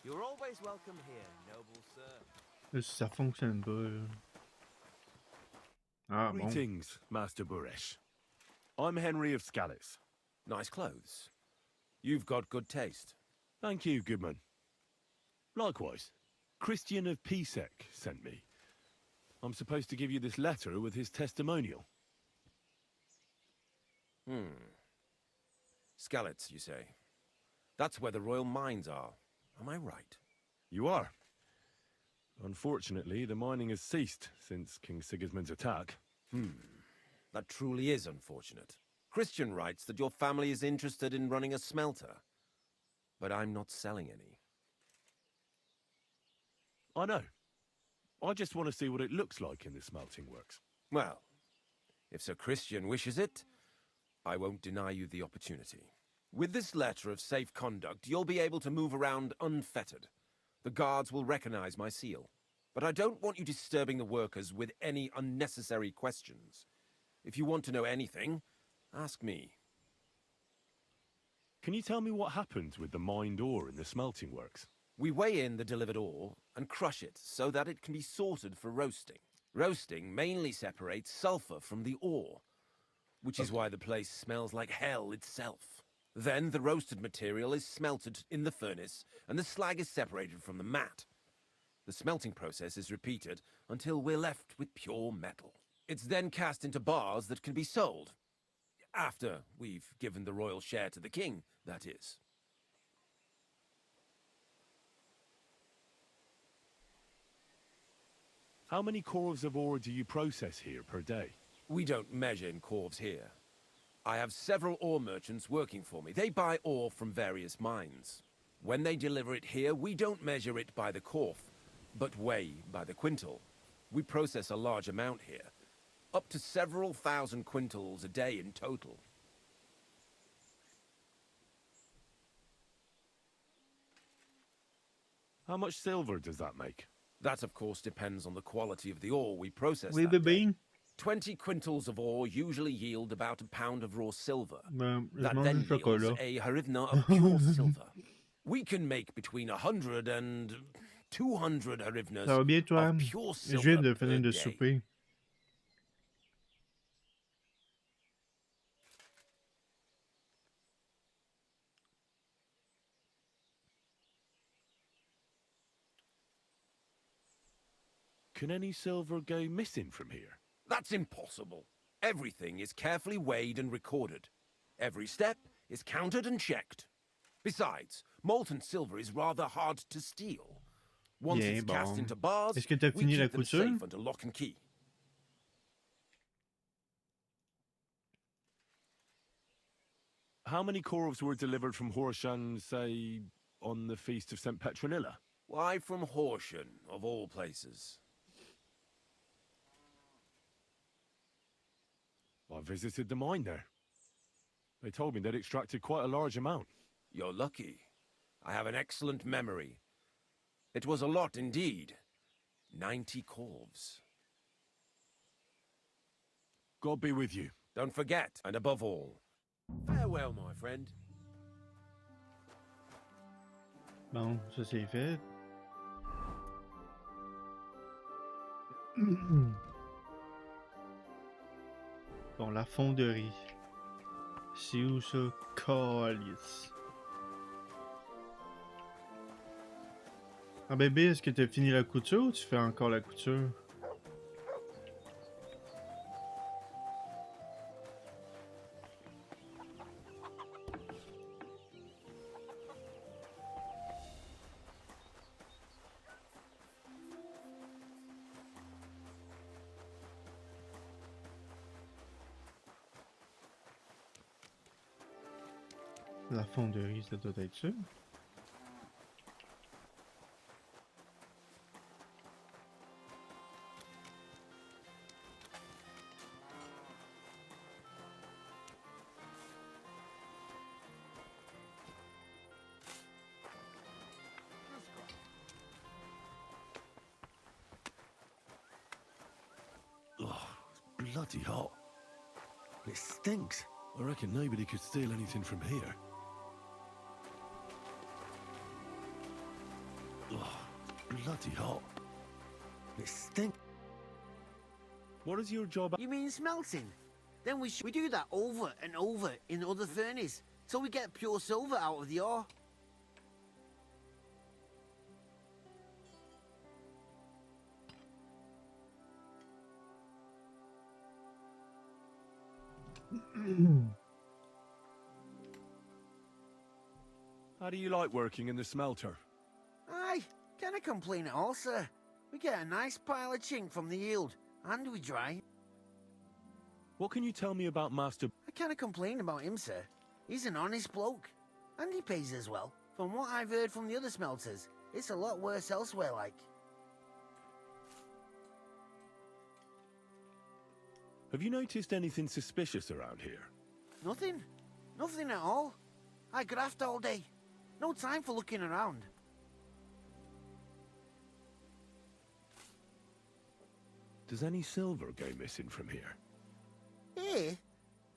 You're always welcome here, noble sir. Là, si ça fonctionne pas, là. Ah bon. Greetings, Master Buresh. I'm Henry of Scallis. Nice clothes. You've got good taste. Thank you, Goodman. Likewise, Christian of Pisek sent me. I'm supposed to give you this letter with his testimonial. Skalitz, you say? That's where the royal mines are. Am I right? You are. Unfortunately, the mining has ceased since King Sigismund's attack. That truly is unfortunate. Christian writes that your family is interested in running a smelter. But I'm not selling any. I know. I just want to see what it looks like in the smelting works. Well, if Sir Christian wishes it, I won't deny you the opportunity. With this letter of safe conduct, you'll be able to move around unfettered. The guards will recognize my seal. But I don't want you disturbing the workers with any unnecessary questions. If you want to know anything, ask me. Can you tell me what happens with the mined ore in the smelting works? We weigh in the delivered ore and crush it so that it can be sorted for roasting. Roasting mainly separates sulfur from the ore, which is why the place smells like hell itself. Then the roasted material is smelted in the furnace and the slag is separated from the matte. The smelting process is repeated until we're left with pure metal. It's then cast into bars that can be sold. After we've given the royal share to the king, that is. How many corves of ore do you process here per day? We don't measure in corves here. I have several ore merchants working for me. They buy ore from various mines. When they deliver it here, we don't measure it by the corf, but weigh by the quintal. We process a large amount here, up to several thousand quintals a day in total. How much silver does that make? That, of course, depends on the quality of the ore we process Oui, that day. bébé. 20 quintals of ore usually yield about a pound of raw silver. Ben, je That mange then du chocolat. yields a harivna of pure silver. We can make between 100 and 200 harivnas Ça va bien, toi? of pure Je silver viens de per finir de day. souper. Can any silver go missing from here? That's impossible. Everything is carefully weighed and recorded. Every step is counted and checked. Besides, molten silver is rather hard to steal. Once Bien, it's cast bon. into bars, Est-ce que t'as we fini la keep them couture? safe under lock and key. How many corves were delivered from Horshan, say, on the Feast of St. Petronilla? Why from Horsham, of all places? I visited the mine there. They told me they'd extracted quite a large amount. You're lucky. I have an excellent memory. It was a lot indeed. 90 corves. God be with you. Don't forget, and above all, farewell, my friend. Bon, ça c'est fait. Bon, la fonderie. C'est où ça? Calice. Ah bébé, est-ce que t'as fini la couture ou tu fais encore la couture? La fonderie, ça doit être ça. Oh, it's bloody hot. It stinks. I reckon nobody could steal anything from here. Oh, it's bloody hot. It stinks. What is your job? You mean smelting? Then we do that over and over in other furnace, so we get pure silver out of the ore. How do you like working in the smelter? Aye, can't complain at all, sir. We get a nice pile of chink from the yield, and we dry. What can you tell me about Master... I can't complain about him, sir. He's an honest bloke. And he pays as well. From what I've heard from the other smelters, it's a lot worse elsewhere, like. Have you noticed anything suspicious around here? Nothing. Nothing at all. I graft all day. No time for looking around. Does any silver go missing from here? Here?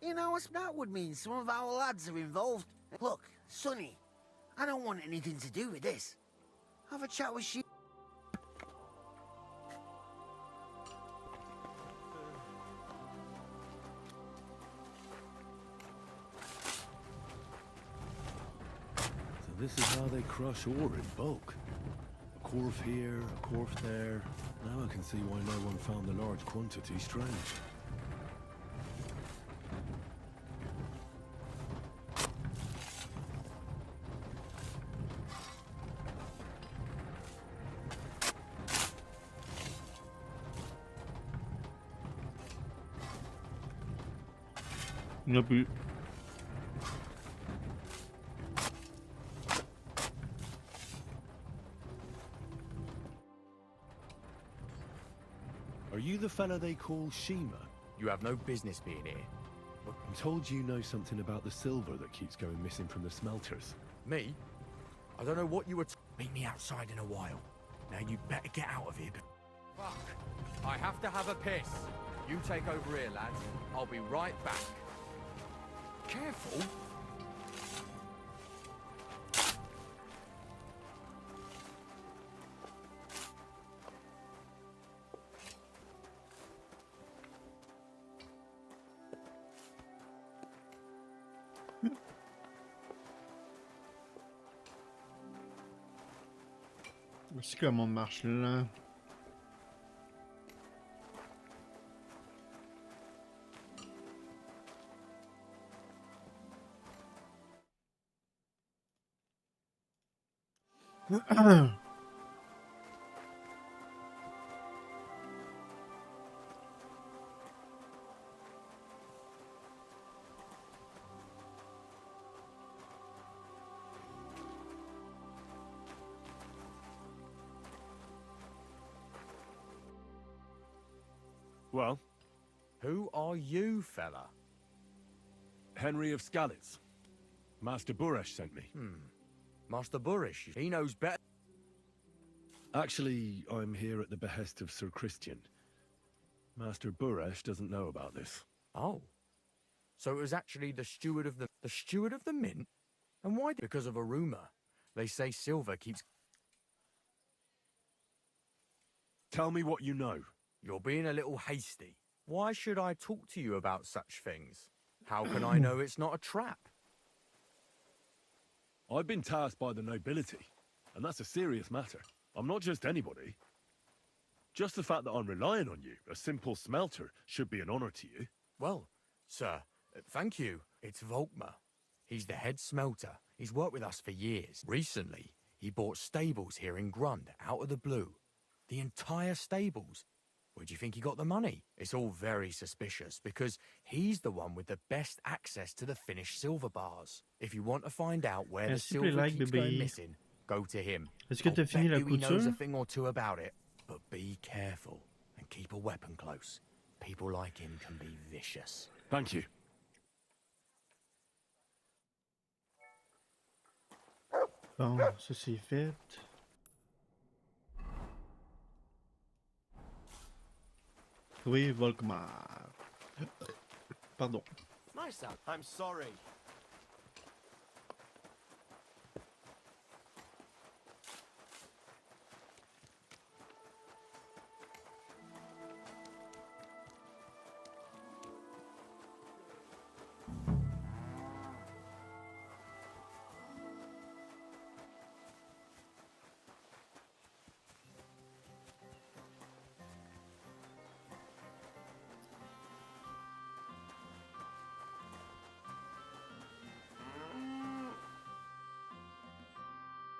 In our that would mean some of our lads are involved. Look, Sonny, I don't want anything to do with this. Have a chat with she. So this is how they crush ore in bulk. A quarf here, a quarf there. Now I can see why no one found the large quantity strange. Il n'y en a plus. Are you the fella they call Shima? You have no business being here. I'm told you know something about the silver that keeps going missing from the smelters. Me? I don't know what you were... Meet me outside in a while. Now you better get out of here. Fuck. I have to have a piss. You take over here, lads. I'll be right back. Careful. C'est comment on marche là? Well? Who are you, fella? Henry of Skalitz. Master Buresh sent me. Master Buresh, he knows better. Actually, I'm here at the behest of Sir Christian. Master Buresh doesn't know about this. Oh. So it was actually the steward of the... The steward of the mint? And why? Because of a rumor. They say silver keeps... Tell me what you know. You're being a little hasty. Why should I talk to you about such things? How can I know it's not a trap? I've been tasked by the nobility, and that's a serious matter. I'm not just anybody. Just the fact that I'm relying on you, a simple smelter, should be an honor to you. Well, sir, thank you. It's Volkmar. He's the head smelter. He's worked with us for years. Recently, he bought stables here in Grund, out of the blue. The entire stables. Where do you think he got the money? It's all very suspicious, because he's the one with the best access to the finished silver bars. If you want to find out where the silver keeps going missing, go to him. Est-ce que t'as fini la He knows a couture? thing or two about it, but be careful and keep a weapon close. People like him can be vicious. Thank you. Bon, ça c'est fait. Oui, Volkmar. Pardon. Nice out. I'm sorry.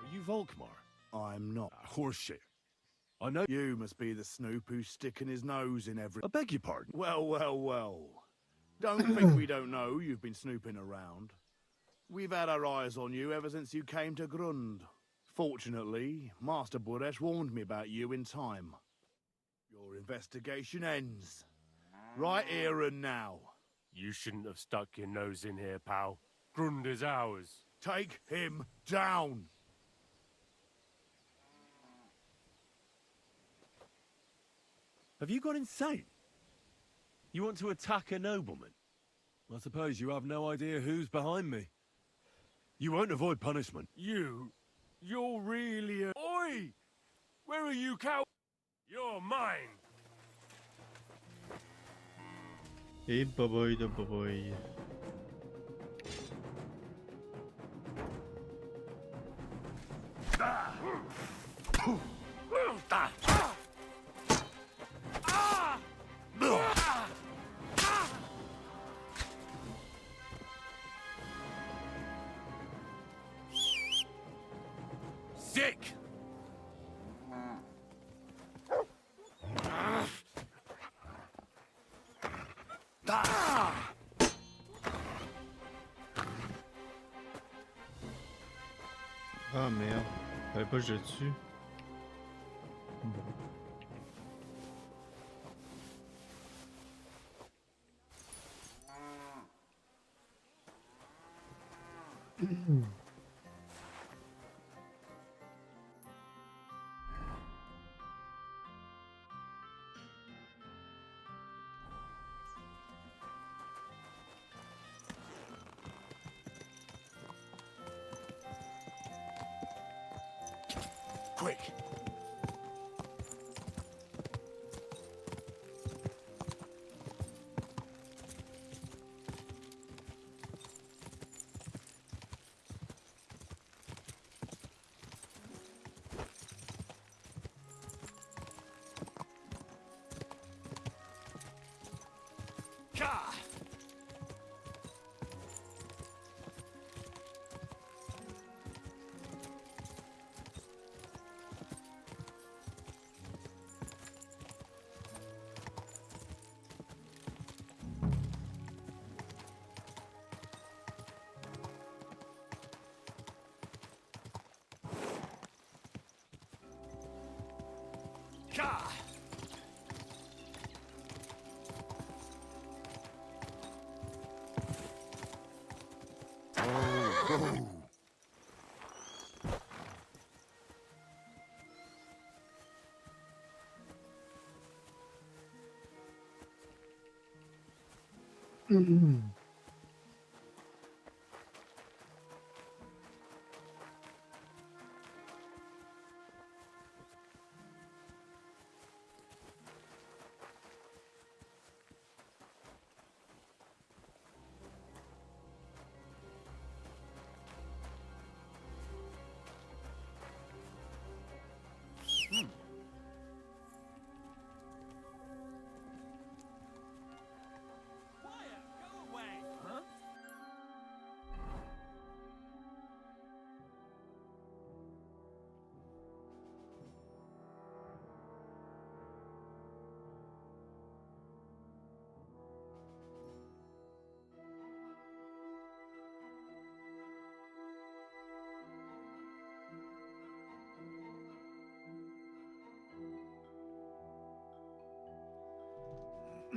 Are you Volkmar? I'm not. Horseshit. I know you must be the snoop who's sticking his nose in every... I beg your pardon? Well, well, well. Don't think we don't know you've been snooping around. We've had our eyes on you ever since you came to Grund. Fortunately, Master Buresh warned me about you in time. Your investigation ends. Right here and now. You shouldn't have stuck your nose in here, pal. Grund is ours. Take him down! Have you gone insane? You want to attack a nobleman? I suppose you have no idea who's behind me. You won't avoid punishment. You're really a... Oi! Where are you, cow? You're mine! Et boboy de boboy. Sick! Ah merde, fallait pas que je le tue. Bon. Quick!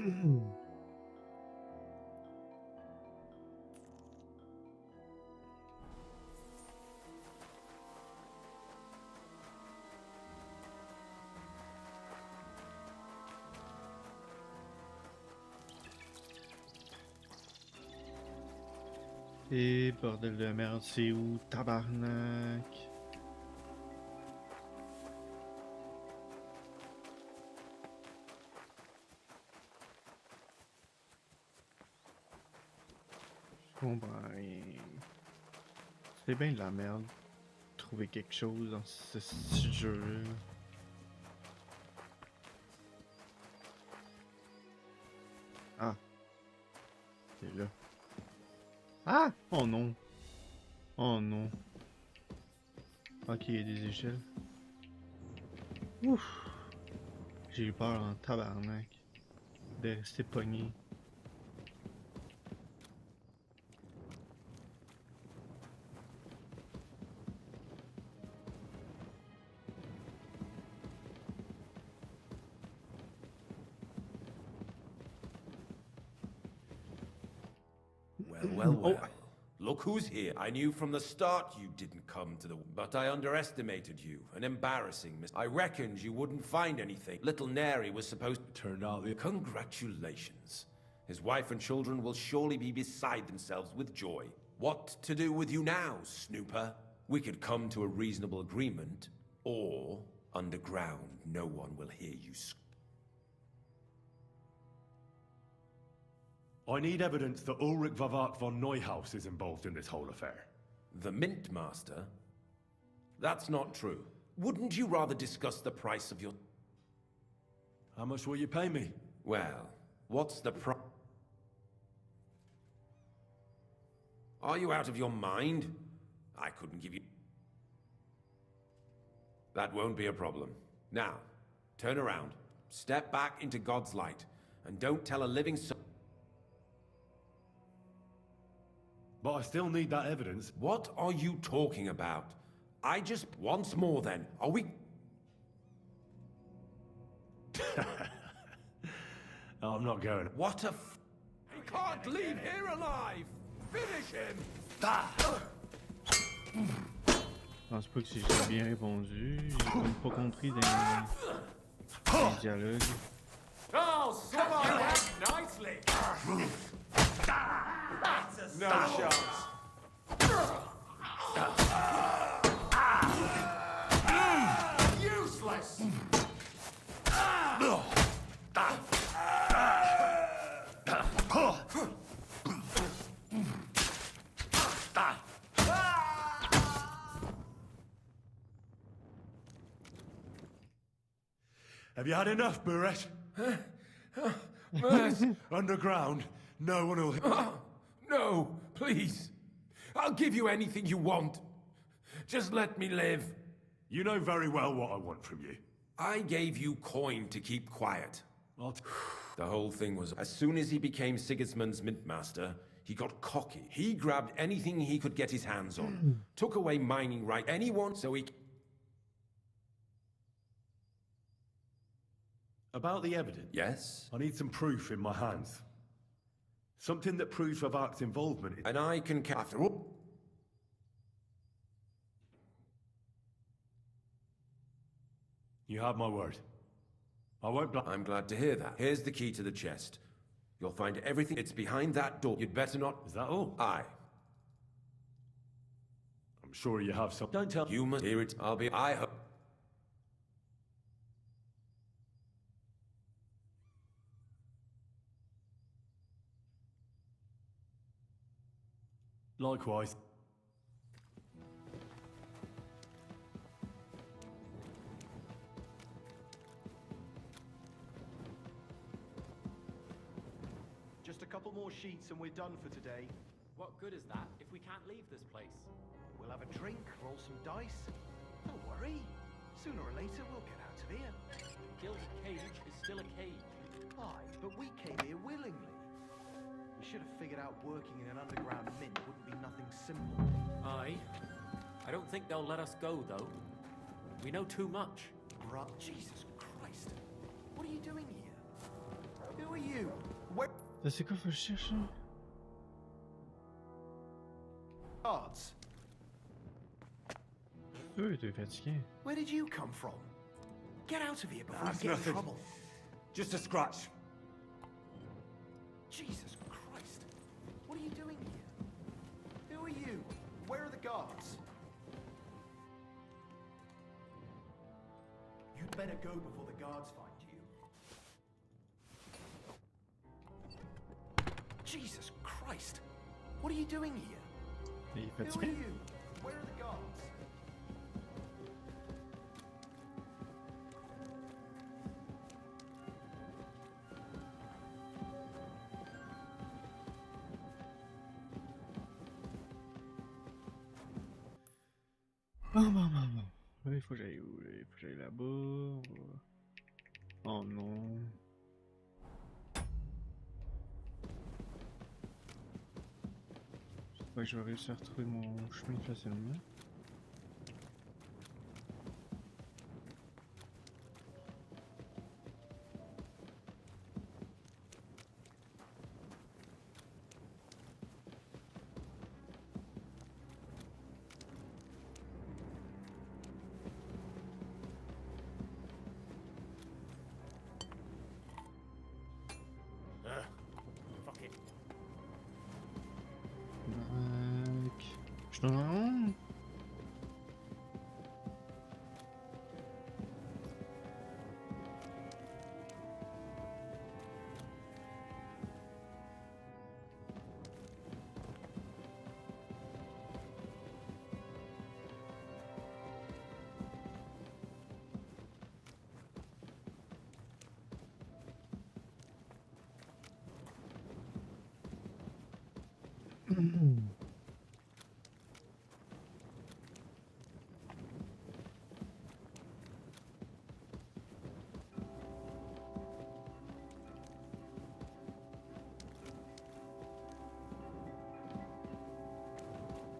Oh. Et bordel de merde, c'est où, tabarnak? Je comprends rien. C'est bien de la merde. Trouver quelque chose dans ce jeu-là. Ah. C'est là. Ah! Oh non! Oh non! Ok, il y a des échelles. Ouf! J'ai eu peur en tabarnak de rester pogné. Well, well. Look who's here. I knew from the start you didn't come to the... But I underestimated you. An embarrassing I reckoned you wouldn't find anything. Little Neri was supposed to turn out the... Congratulations. His wife and children will surely be beside themselves with joy. What to do with you now, snooper? We could come to a reasonable agreement, or underground, no one will hear you I need evidence that Ulrich Vavart von Neuhaus is involved in this whole affair. The Mint Master? That's not true. Wouldn't you rather discuss the price of your... How much will you pay me? Well, what's the price? Are you out of your mind? I couldn't give you... That won't be a problem. Now, turn around, step back into God's light, and don't tell a living soul... But I still need that evidence. What are you talking about? I just... Once more then, are we... No, I'm not going. What a He can't leave here alive! Finish him! Je pense pas que si j'ai bien répondu. J'ai comme pas compris des dialogues. Oh, swallow that nicely! No chance. Useless! Have you had enough, Buret? Underground, no one will... No, please. I'll give you anything you want. Just let me live. You know very well what I want from you. I gave you coin to keep quiet. The whole thing was, as soon as he became Sigismund's Mint Master, he got cocky. He grabbed anything he could get his hands on, took away mining right anyone, so he... About the evidence? Yes? I need some proof in my hands. Something that proves Vavart's involvement. And I can... After all... You have my word. I won't... I'm glad to hear that. Here's the key to the chest. You'll find everything. It's behind that door. You'd better not... Is that all? Aye. I'm sure you have some... Don't tell... You must hear it. I'll be... I hope... Likewise. Just a couple more sheets and we're done for today. What good is that if we can't leave this place? We'll have a drink, roll some dice. Don't worry. Sooner or later we'll get out of here. A gilded cage is still a cage. Aye, but we came here willingly. We should have figured out working in an underground mint wouldn't be nothing simple. Aye. I don't think they'll let us go, though. We know too much. Bruh, Jesus Christ. What are you doing here? Who are you? Where... C'est quoi faut que je cherche là? Guards. T'es fatigué. Where did you come from? Get out of here before That's you get nothing. in trouble. Just a scratch. Jesus Christ. What are you doing here? Who are you? Where are the guards? You'd better go before the guards find you. Jesus Christ. What are you doing here? Il est Who are fatigué. you? Where are the guards? Bon. Là, il faut que j'aille où? Là, il faut que j'aille là-bas. Oh non. J'espère que je vais réussir à retrouver mon chemin facilement. Je tourne en rond.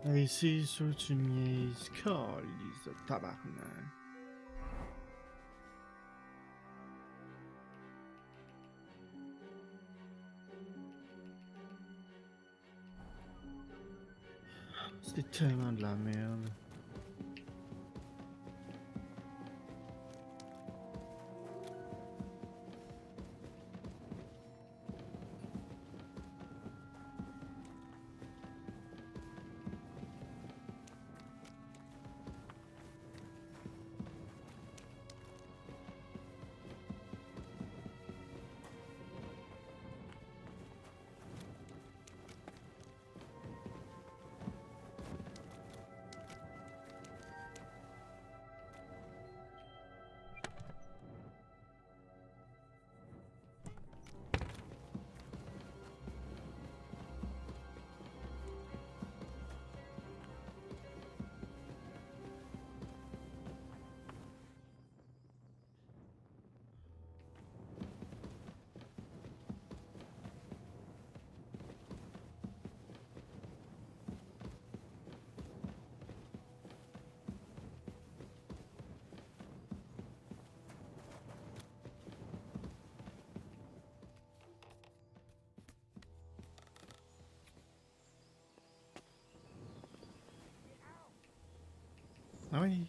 Hey, c'est sûr tu niaises, calisse de tabarnak. C'est tellement de la merde. Ah oui.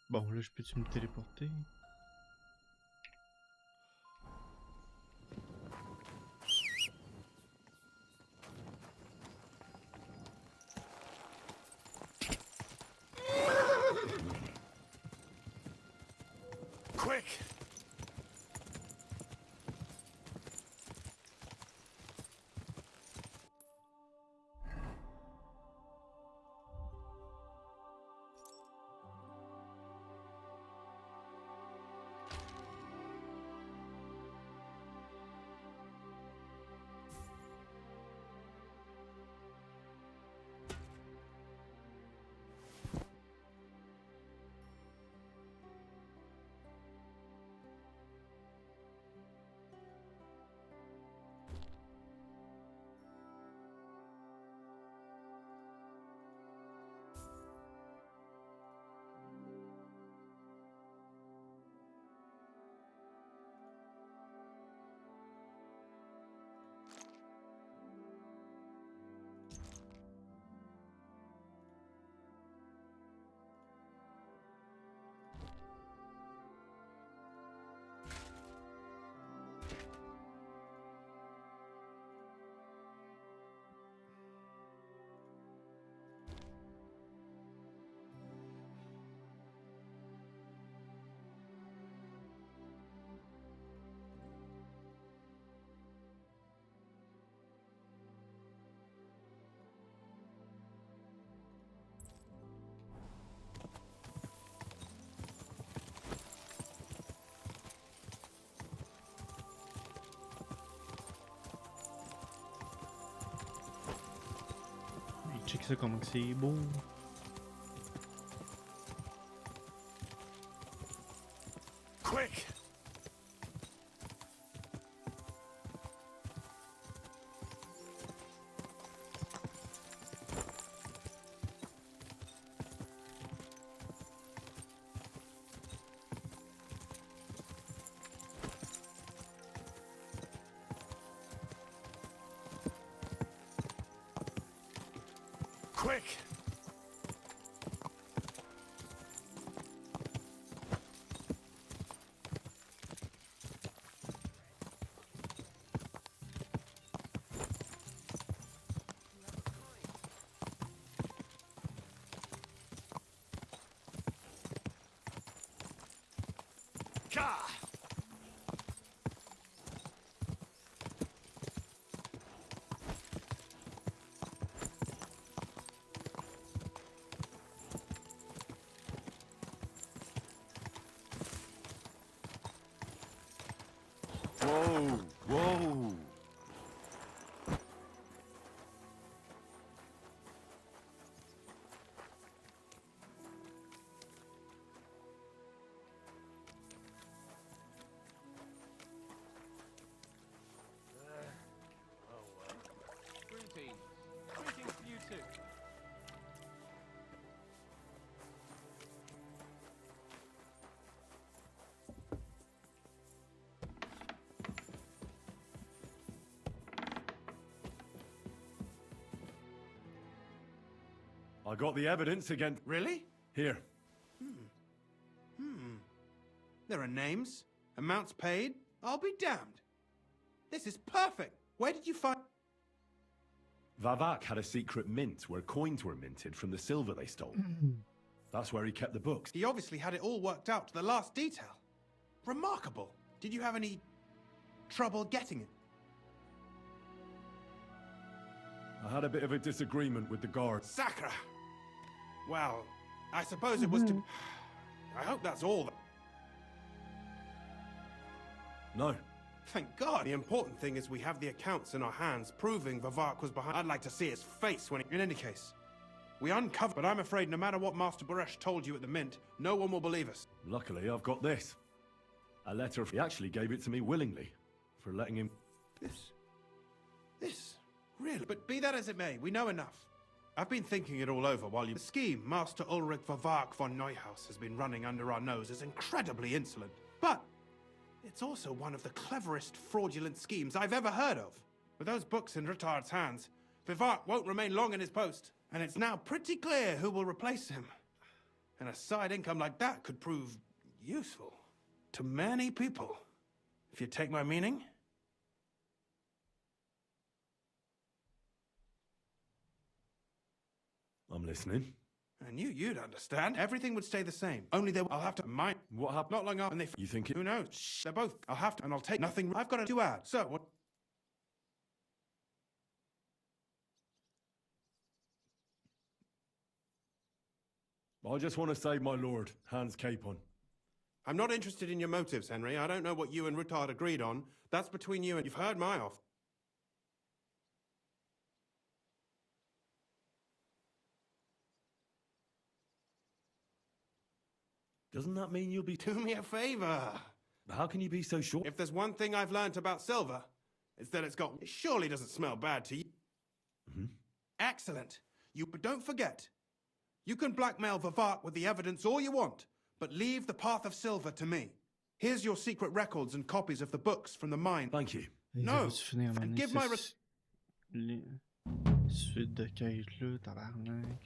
Bon, là, je peux-tu me téléporter? Quick! Check ça comment c'est beau. Quick! quick! Gah! Whoa, whoa. Greetings. Greetings to you too. I got the evidence against... Really? Here. There are names, amounts paid. I'll be damned. This is perfect. Where did you find... Vavak had a secret mint where coins were minted from the silver they stole. That's where he kept the books. He obviously had it all worked out to the last detail. Remarkable. Did you have any trouble getting it? I had a bit of a disagreement with the guard. Sacra! Well, I suppose it was to... I hope that's all. No. Thank God. The important thing is we have the accounts in our hands proving Vavak was behind. I'd like to see his face when he... In any case, we uncovered... But I'm afraid no matter what Master Buresh told you at the Mint, no one will believe us. Luckily, I've got this. A letter... He actually gave it to me willingly. For letting him... This... Really? But be that as it may, we know enough. I've been thinking it all over while you... The scheme Master Ulrich Vavak von Neuhaus has been running under our nose is incredibly insolent. But it's also one of the cleverest fraudulent schemes I've ever heard of. With those books in Rittard's hands, Vivart won't remain long in his post, and it's now pretty clear who will replace him. And a side income like that could prove useful to many people, if you take my meaning. I'm listening. I knew you'd understand. Everything would stay the same. Only I'll have to mind. What happened? Not long after, and they... You think it... Who knows? Shh, they're both... I'll have to... And I'll take nothing... I've got to add. So, what... I just want to save my lord, Hans Capon. I'm not interested in your motives, Henry. I don't know what you and Rittard agreed on. That's between you and... You've heard my offer. Doesn't that mean you'll be... Do me a favor. How can you be so sure? If there's one thing I've learnt about silver, it's that it's got... It surely doesn't smell bad to you. Excellent. But don't forget, you can blackmail Vavart with the evidence all you want, but leave the path of silver to me. Here's your secret records and copies of the books from the mine. Thank you. No, and give my... Suite de quête là, tabarnak.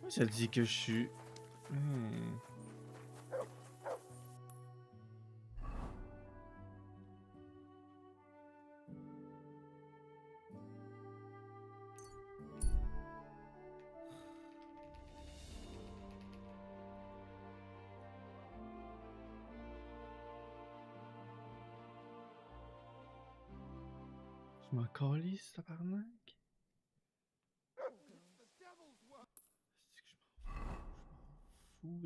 Ça dit que je suis... Je m'en calisse, tabarnak.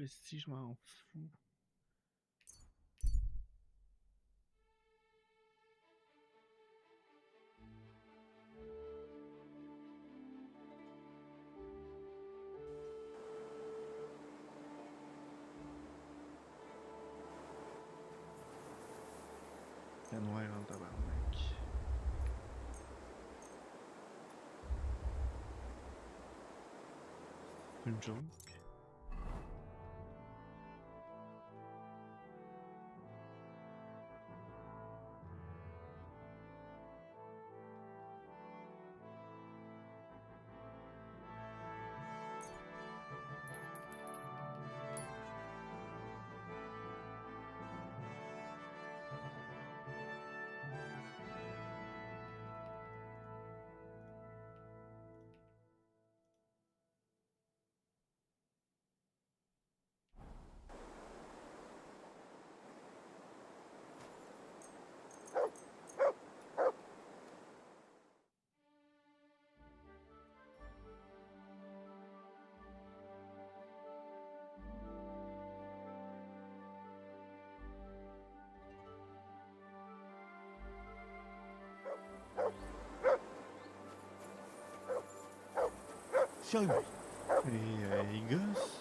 Si je m'en fous. C'est noir en tabarnak. Une joke. Show me. Et il gosse.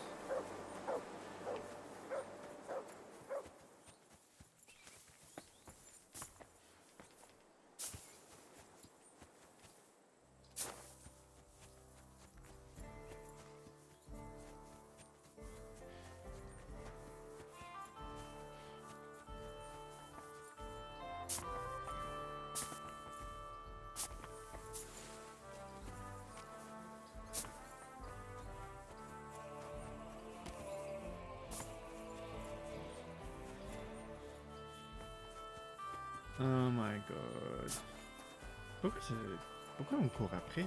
Oh my god. Pourquoi on me court après?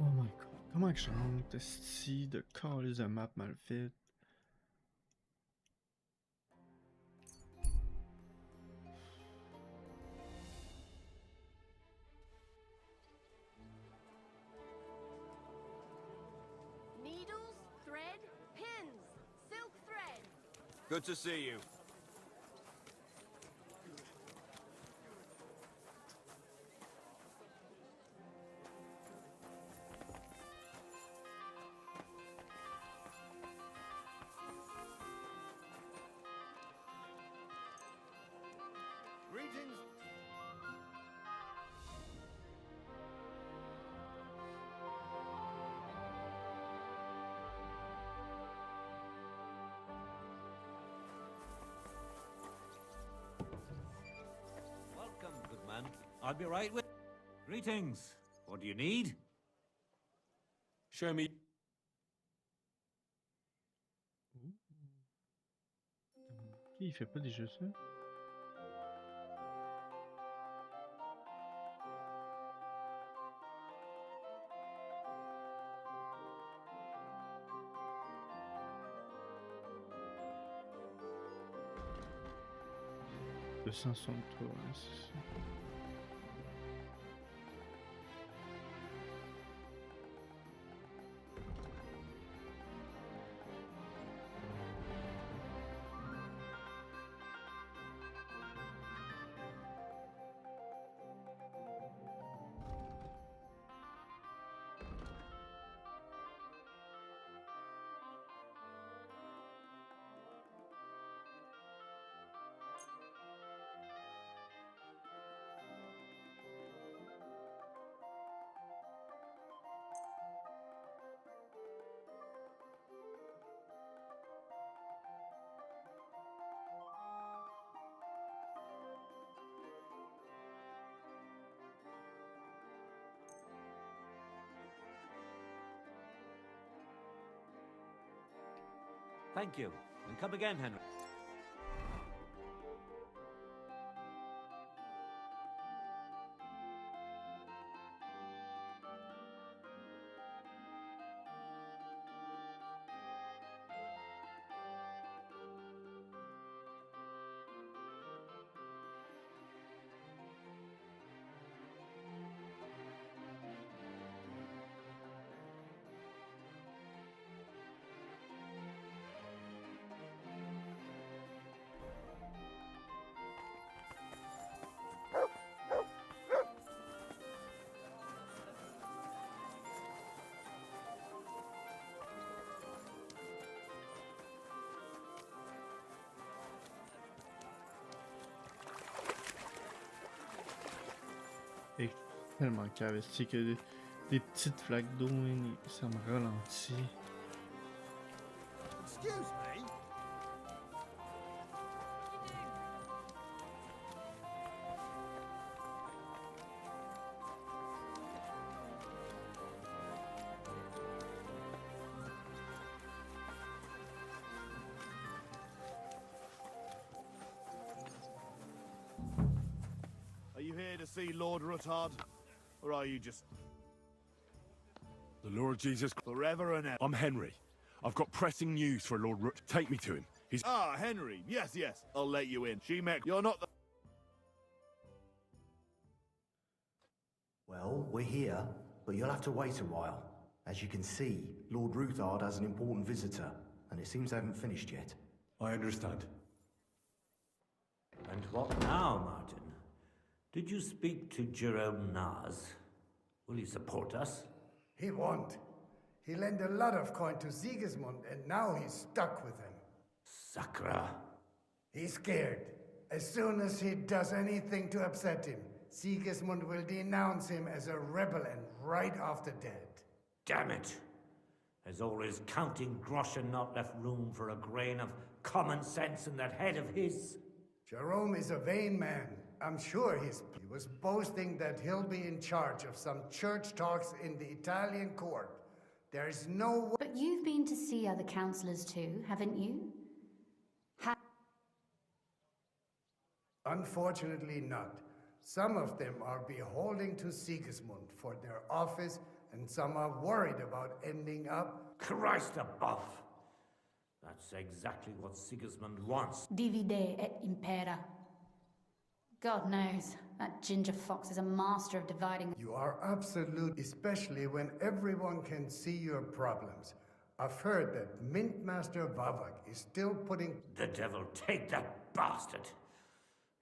Oh my god. Comment que je rentre ici de calice de map mal faite? Needles, thread, pins, silk thread. Good to see you. Greetings. Welcome, good man. I'll be right with... Greetings. What do you need? Show me. Il fait pas des jeux ça? De 563, hein, c'est ça. Thank you. And come again, Henry. Et tellement cavesti que des petites flaques d'eau, ça me ralentit. Excuse me. to see Lord Ruthard? Or are you just... The Lord Jesus... forever and ever? I'm Henry. I've got pressing news for Lord Root. Take me to him. He's... Ah, Henry. Yes, yes. I'll let you in. Shemek, you're not the... Well, we're here, but you'll have to wait a while. As you can see, Lord Ruthard has an important visitor, and it seems they haven't finished yet. I understand. And what now, Martin? Did you speak to Jerome Naz? Will he support us? He won't. He lent a lot of coin to Sigismund, and now he's stuck with him. Sakra. He's scared. As soon as he does anything to upset him, Sigismund will denounce him as a rebel and right off the dead. Damn it! There's always counting grosh and not left room for a grain of common sense in that head of his. Jerome is a vain man. I'm sure he was boasting that he'll be in charge of some church talks in the Italian court. There's no... But you've been to see other councillors too, haven't you? Unfortunately not. Some of them are beholding to Sigismund for their office, and some are worried about ending up... Christ above! That's exactly what Sigismund wants. Divide et impera. God knows, that ginger fox is a master of dividing... You are absolute, especially when everyone can see your problems. I've heard that Mint Master Vavak is still putting... The devil take that bastard!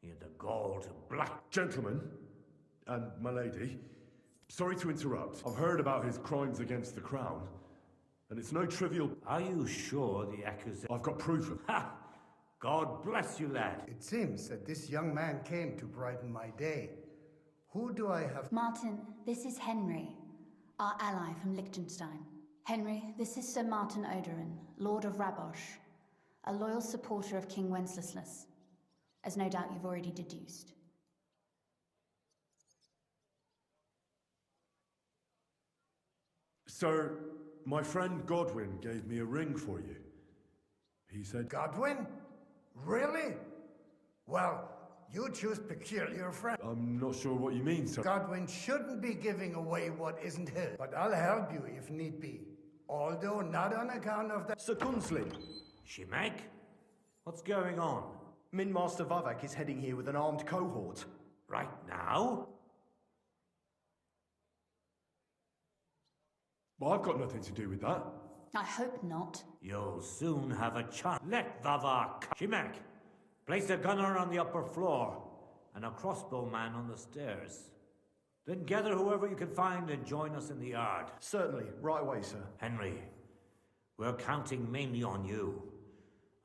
He had the gall to black... Gentlemen, and my lady, sorry to interrupt. I've heard about his crimes against the crown, and it's no trivial... Are you sure the accusation... I've got proof of... Ha! God bless you, lad. It seems that this young man came to brighten my day. Who do I have... Martin, this is Henry, our ally from Liechtenstein. Henry, this is Sir Martin Oderin, Lord of Rabosh, a loyal supporter of King Wenceslas, as no doubt you've already deduced. Sir, my friend Godwin gave me a ring for you. He said... Godwin? Really? Well, you choose peculiar friends. I'm not sure what you mean, sir. Godwin shouldn't be giving away what isn't his, but I'll help you if need be. Although not on account of that... Sir Gunsling! Shemek? What's going on? Min Master Vavak is heading here with an armed cohort. Right now? Well, I've got nothing to do with that. I hope not. You'll soon have a chance. Let Vavak... Shemek, place a gunner on the upper floor, and a crossbowman on the stairs. Then gather whoever you can find and join us in the yard. Certainly, right away, sir. Henry, we're counting mainly on you.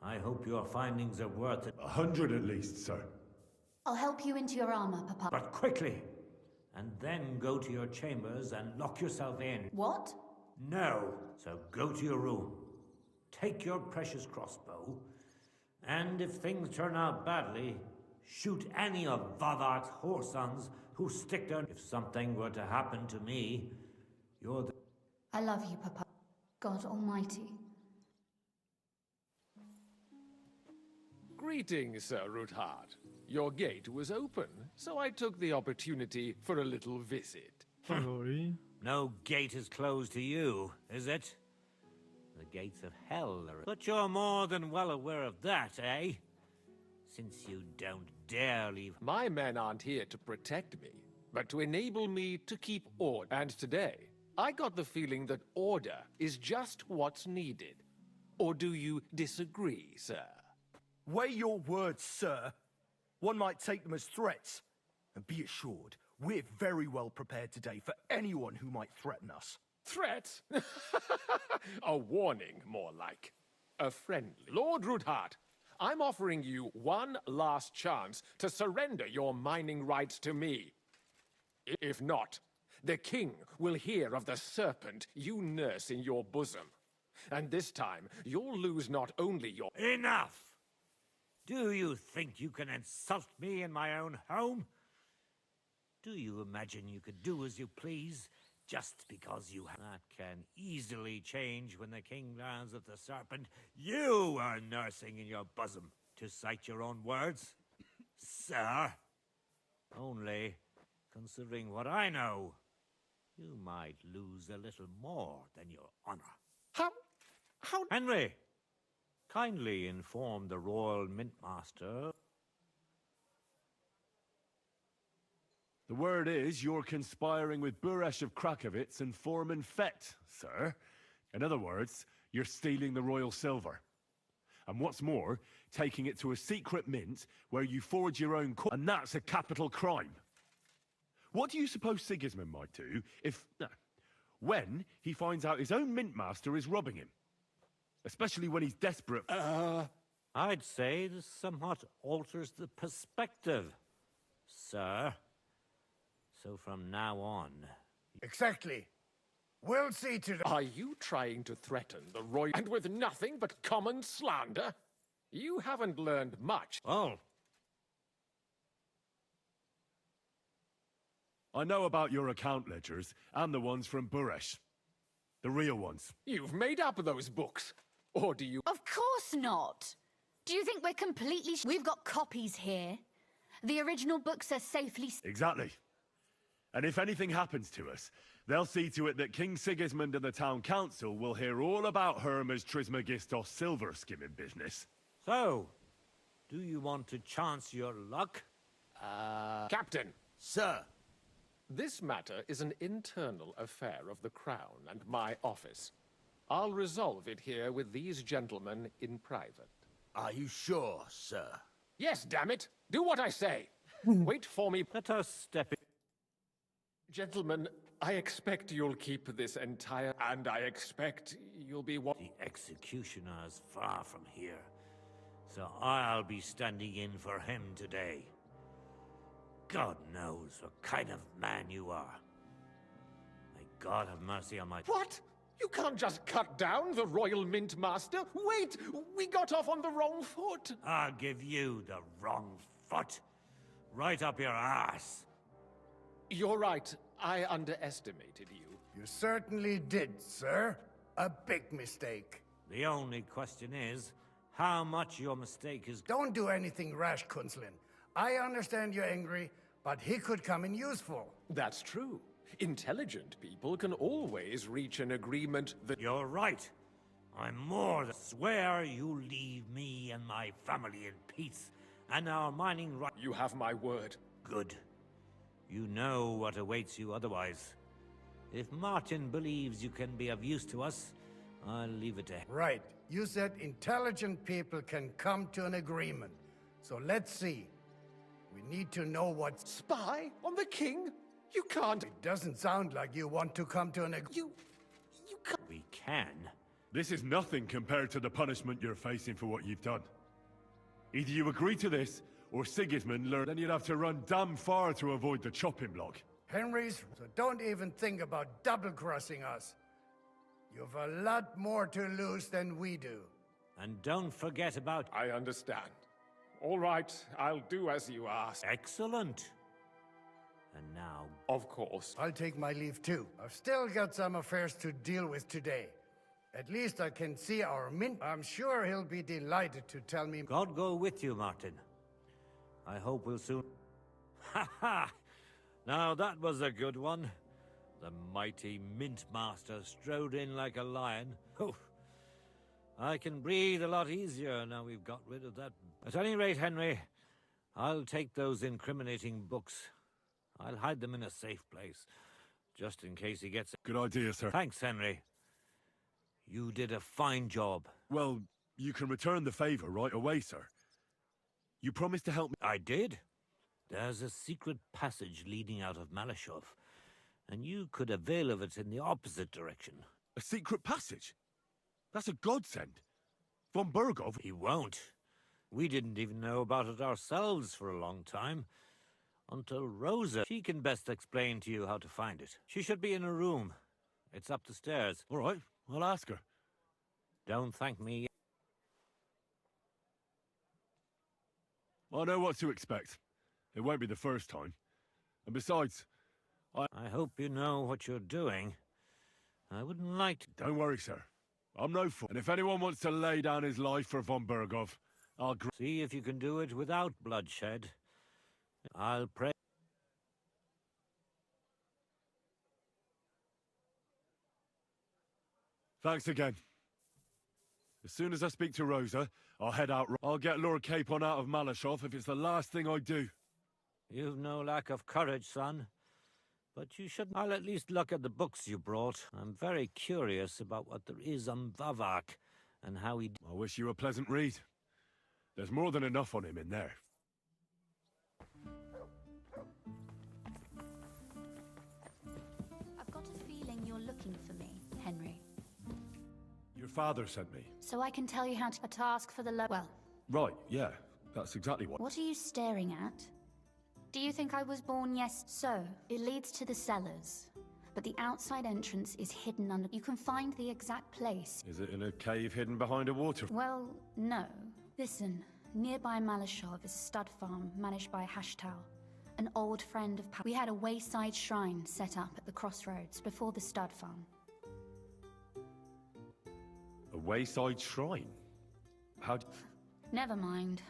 I hope your findings are worth it. 100 at least, sir. I'll help you into your armor, Papa. But quickly! And then go to your chambers and lock yourself in. What? No. So go to your room. Take your precious crossbow. And if things turn out badly, shoot any of Vavak's whoresons who stick their... If something were to happen to me, you're the... I love you, Papa. God Almighty. Greetings, Sir Ruthard. Your gate was open, so I took the opportunity for a little visit. No gate is closed to you, is it? The gates of hell are... But you're more than well aware of that, eh? Since you don't dare leave... My men aren't here to protect me, but to enable me to keep order. And today, I got the feeling that order is just what's needed. Or do you disagree, sir? Weigh your words, sir. One might take them as threats. And be assured, we're very well prepared today for anyone who might threaten us. Threat? A warning, more like. A friendly. Lord Ruthard, I'm offering you one last chance to surrender your mining rights to me. If not, the king will hear of the serpent you nurse in your bosom. And this time, you'll lose not only your... Enough! Do you think you can insult me in my own home? Do you imagine you could do as you please, just because you have... That can easily change when the king learns of the serpent you are nursing in your bosom, to cite your own words. Sir, only considering what I know, you might lose a little more than your honor. How? Henry, kindly inform the Royal Mintmaster. The word is you're conspiring with Buresh of Krakowitz and Foreman Fett, sir. In other words, you're stealing the royal silver. And what's more, taking it to a secret mint where you forge your own coin, and that's a capital crime. What do you suppose Sigismund might do if... when he finds out his own mintmaster is robbing him? Especially when he's desperate... I'd say this somewhat alters the perspective, sir. So from now on... Exactly. We'll see to the... Are you trying to threaten the royal... and with nothing but common slander? You haven't learned much. Oh. I know about your account ledgers, and the ones from Buresh. The real ones. You've made up those books. Or do you... Of course not. Do you think we're completely... We've got copies here. The original books are safely... Exactly. And if anything happens to us, they'll see to it that King Sigismund and the town council will hear all about Hermes Trismegistos silver skimming business. So, do you want to chance your luck? Captain. Sir. This matter is an internal affair of the Crown and my office. I'll resolve it here with these gentlemen in private. Are you sure, sir? Yes, damn it! Do what I say! Wait for me. Let us step in. Gentlemen, I expect you'll keep this entire... and I expect you'll be... The executioner is far from here, so I'll be standing in for him today. God knows what kind of man you are. May God have mercy on my... What? You can't just cut down the Royal Mint Master? Wait! We got off on the wrong foot! I'll give you the wrong foot. Right up your ass. You're right. I underestimated you. You certainly did, sir. A big mistake. The only question is, how much your mistake is... Don't do anything rash, Kunslin. I understand you're angry, but he could come in useful. That's true. Intelligent people can always reach an agreement that... You're right. I'm more than... Swear you leave me and my family in peace, and our mining right... You have my word. Good. You know what awaits you otherwise. If Martin believes you can be of use to us, I'll leave it to him. Right. You said intelligent people can come to an agreement. So let's see. We need to know what... Spy on the king? You can't... It doesn't sound like you want to come to an agreement. You can't... We can. This is nothing compared to the punishment you're facing for what you've done. Either you agree to this, or Sigismund learned, then you'd have to run damn far to avoid the chopping block. Henry's, so don't even think about double-crossing us. You've a lot more to lose than we do. And don't forget about... I understand. All right, I'll do as you ask. Excellent. And now... Of course. I'll take my leave too. I've still got some affairs to deal with today. At least I can see our mint. I'm sure he'll be delighted to tell me... God go with you, Martin. I hope we'll soon... Ha ha! Now that was a good one. The mighty Mint Master strode in like a lion. Oof. I can breathe a lot easier now we've got rid of that. At any rate, Henry, I'll take those incriminating books. I'll hide them in a safe place, just in case he gets... Good idea, sir. Thanks, Henry. You did a fine job. Well, you can return the favor right away, sir. You promised to help me. I did. There's a secret passage leading out of Malashov, and you could avail of it in the opposite direction. A secret passage? That's a godsend. Von Burgov? He won't. We didn't even know about it ourselves for a long time. Until Rosa. She can best explain to you how to find it. She should be in her room. It's up the stairs. All right, I'll ask her. Don't thank me. I know what to expect. It won't be the first time. And besides, I hope you know what you're doing. I wouldn't like to... Don't worry, sir. I'm no fool. And if anyone wants to lay down his life for von Burgov, I'll... See if you can do it without bloodshed. I'll pray... Thanks again. As soon as I speak to Rosa, I'll head out. I'll get Lord Capon out of Malashov if it's the last thing I do. You've no lack of courage, son. But you shouldn't. I'll at least look at the books you brought. I'm very curious about what there is on Vavak and how he... I wish you a pleasant read. There's more than enough on him in there. I've got a feeling you're looking for me, Henry. Your father sent me. So I can tell you how to... A task for the well... Right, yeah. That's exactly what... What are you staring at? Do you think I was born yes? So, it leads to the cellars. But the outside entrance is hidden under... You can find the exact place. Is it in a cave hidden behind a water... Well, no. Listen, nearby Malashov is a stud farm managed by Hashtal, an old friend of We had a wayside shrine set up at the crossroads before the stud farm. A wayside shrine? How... Never mind.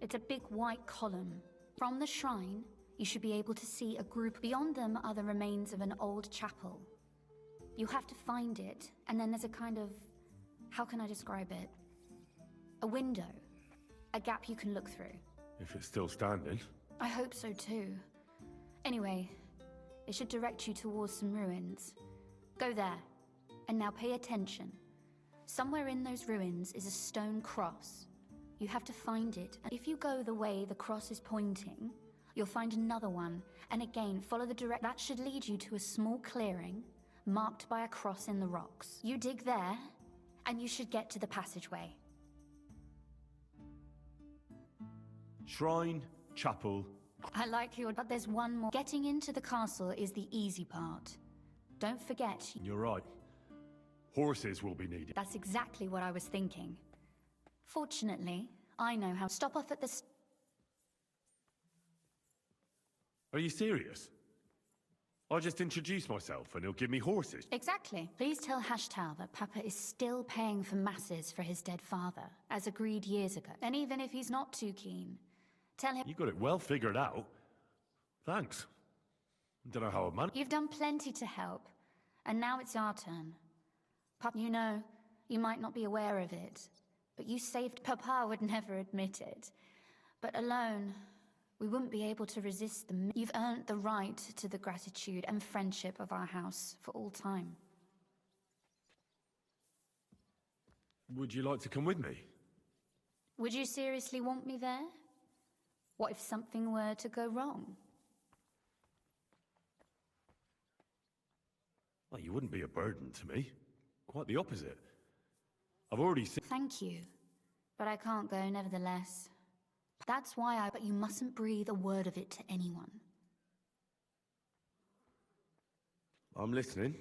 It's a big white column. From the shrine, you should be able to see a group. Beyond them are the remains of an old chapel. You have to find it, and then there's a kind of... How can I describe it? A window. A gap you can look through. If it's still standing. I hope so too. Anyway, it should direct you towards some ruins. Go there. And now pay attention. Somewhere in those ruins is a stone cross. You have to find it. And if you go the way the cross is pointing, you'll find another one. And again, follow the direct... That should lead you to a small clearing marked by a cross in the rocks. You dig there, and you should get to the passageway. Shrine, chapel... I like your... But there's one more. Getting into the castle is the easy part. Don't forget... You're right. Horses will be needed. That's exactly what I was thinking. Fortunately, I know how... Stop off at the... Are you serious? I'll just introduce myself and he'll give me horses. Exactly. Please tell Hashtal that Papa is still paying for masses for his dead father, as agreed years ago. And even if he's not too keen, tell him... You got it well figured out. Thanks. Don't know how I managed. You've done plenty to help, and now it's our turn. Papa, you know, you might not be aware of it, but you saved... Papa would never admit it. But alone, we wouldn't be able to resist them. You've earned the right to the gratitude and friendship of our house for all time. Would you like to come with me? Would you seriously want me there? What if something were to go wrong? Well, you wouldn't be a burden to me. Quite the opposite. I've already seen... Thank you. But I can't go nevertheless. That's why I... But you mustn't breathe a word of it to anyone. I'm listening.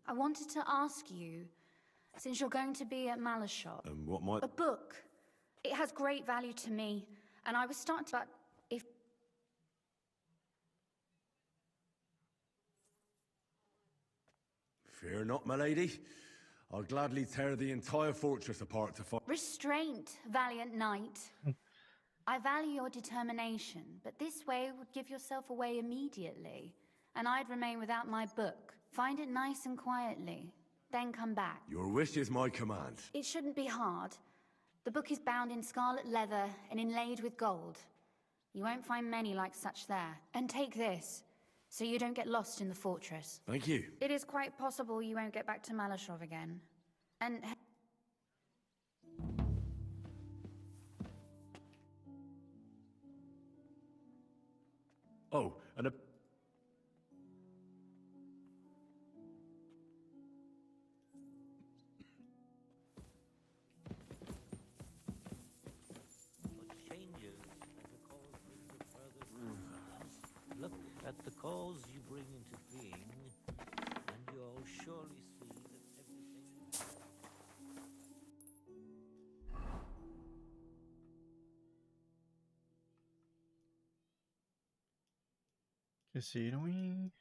I wanted to ask you, since you're going to be at Malashov... And what might... A book. It has great value to me, and I was starting to... But if... Fear not, my lady. I'll gladly tear the entire fortress apart to find... Restraint, valiant knight. I value your determination, but this way would give yourself away immediately, and I'd remain without my book. Find it nice and quietly, then come back. Your wish is my command. It shouldn't be hard. The book is bound in scarlet leather and inlaid with gold. You won't find many like such there. And take this, so you don't get lost in the fortress. Thank you. It is quite possible you won't get back to Malashov again. And... Oh, and a... Look at the cause you bring into being, and you'll surely see that everything... Casino-y.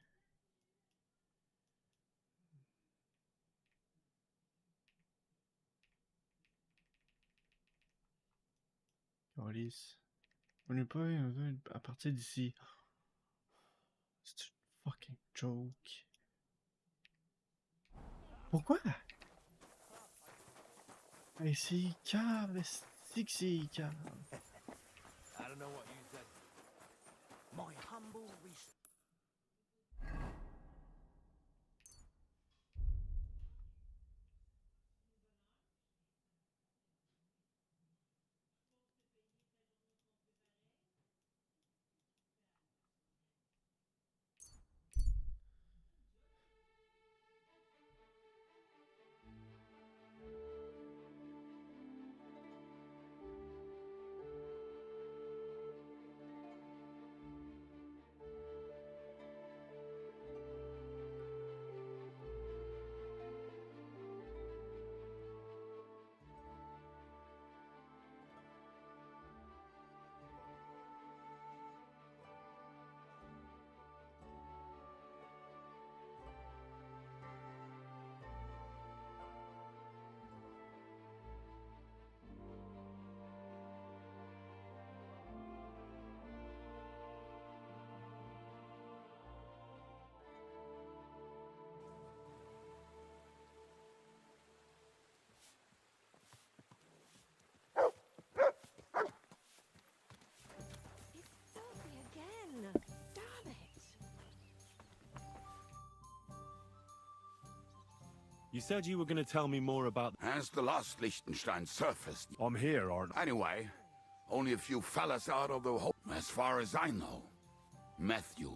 Calice. On n'est pas à partir d'ici. C'est une fucking joke. Pourquoi? Hey, c'est cave, c'est que c'est cave. I don't know what you said. My humble respect. Filthy again. Damn it. You said you were going to tell me more about... Has the last Liechtenstein surfaced? I'm here, aren't I? Anyway, only a few fellas out of the hole, as far as I know. Matthew,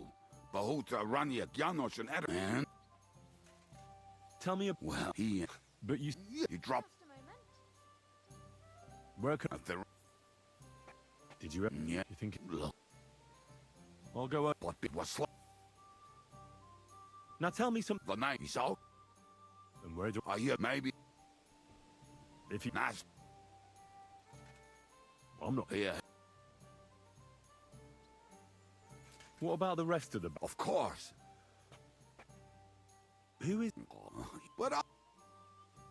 Bahuta, Raniak, Janosch, and Adam. And... Tell me... Well, he... But you... You dropped... Where can... At the... Did you... Yeah. You think... Look. I'll go up... What bit was slow? Now tell me some... The night is out. And where do... I hear maybe... If you... Nice. I'm not... Here. What about the rest of the... Of course. Who is... But I...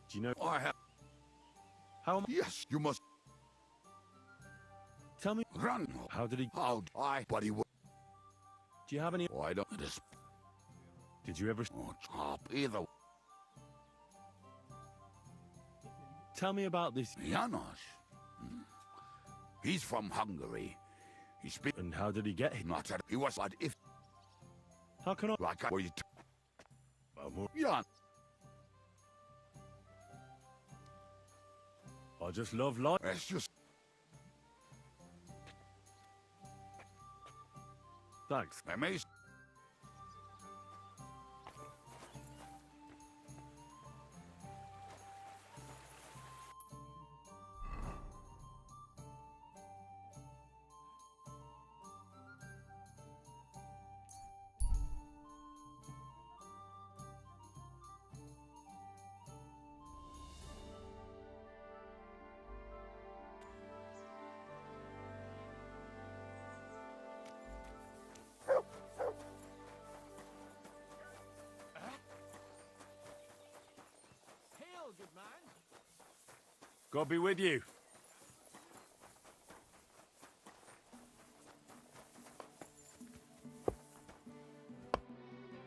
Do you know... I have... How am I... Yes, you must... Tell me... Run. How did he... How I... But he would... Do you have any... Oh, I don't... It is... Did you ever... Oh, top either... Tell me about this... Janosch. He's from Hungary. He speaks... And how did he get here? Not that... He was... But if... How can I... Like I... Were you... Jan. I just love life. It's just... Thanks. Amazing. Good man. God be with you.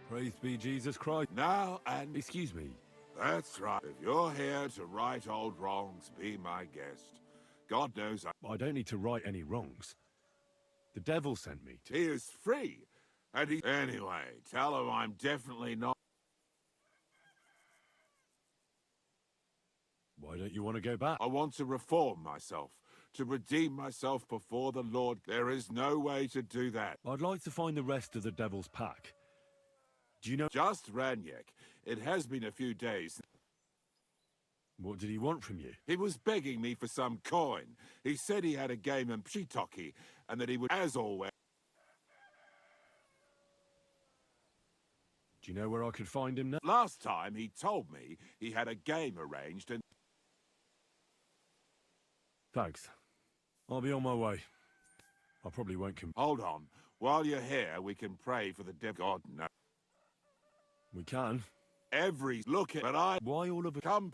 Praise be Jesus Christ. Now and... Excuse me. That's right. If you're here to right old wrongs, be my guest. God knows I don't need to right any wrongs. The devil sent me to... He is free. And he... Anyway, tell him I'm definitely not... Why don't you want to go back? I want to reform myself, to redeem myself before the Lord. There is no way to do that. I'd like to find the rest of the devil's pack. Do you know... Just Raniak. It has been a few days. What did he want from you? He was begging me for some coin. He said he had a game in Pshitoki, and that he would, as always... Do you know where I could find him now? Last time, he told me he had a game arranged and... Thanks. I'll be on my way. I probably won't come... Hold on. While you're here, we can pray for the devil. God, no. We can. Every... Look at... But I... Why all of it? Come...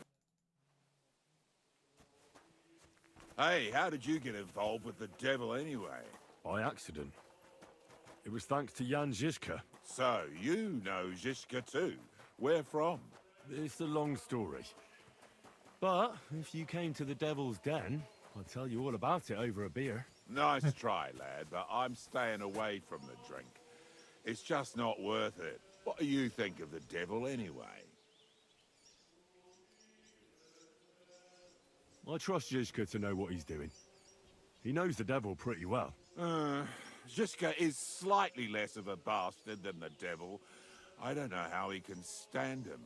Hey, how did you get involved with the devil anyway? By accident. It was thanks to Jan Žižka. So, you know Žižka too. Where from? It's a long story. But if you came to the Devil's Den, I'll tell you all about it over a beer. Nice try, lad, but I'm staying away from the drink. It's just not worth it. What do you think of the devil, anyway? I trust Zizka to know what he's doing. He knows the devil pretty well. Zizka is slightly less of a bastard than the devil. I don't know how he can stand him.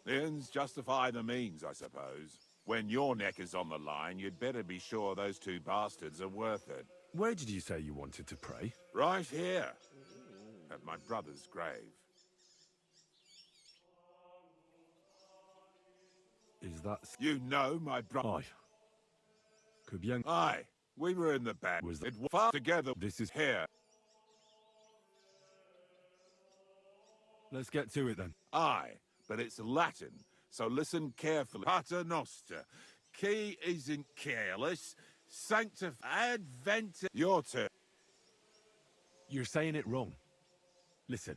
The ends justify the means, I suppose. When your neck is on the line, you'd better be sure those two bastards are worth it. Where did you say you wanted to pray? Right here, at my brother's grave. Is that... You know my brother? Aye. Que bien... Aye, we were in the back. Was it far together? This is... Here. Let's get to it then. Aye, but it's Latin, so listen carefully. Pater Noster, qui is in careless, sanctif advent... Your turn. You're saying it wrong. Listen.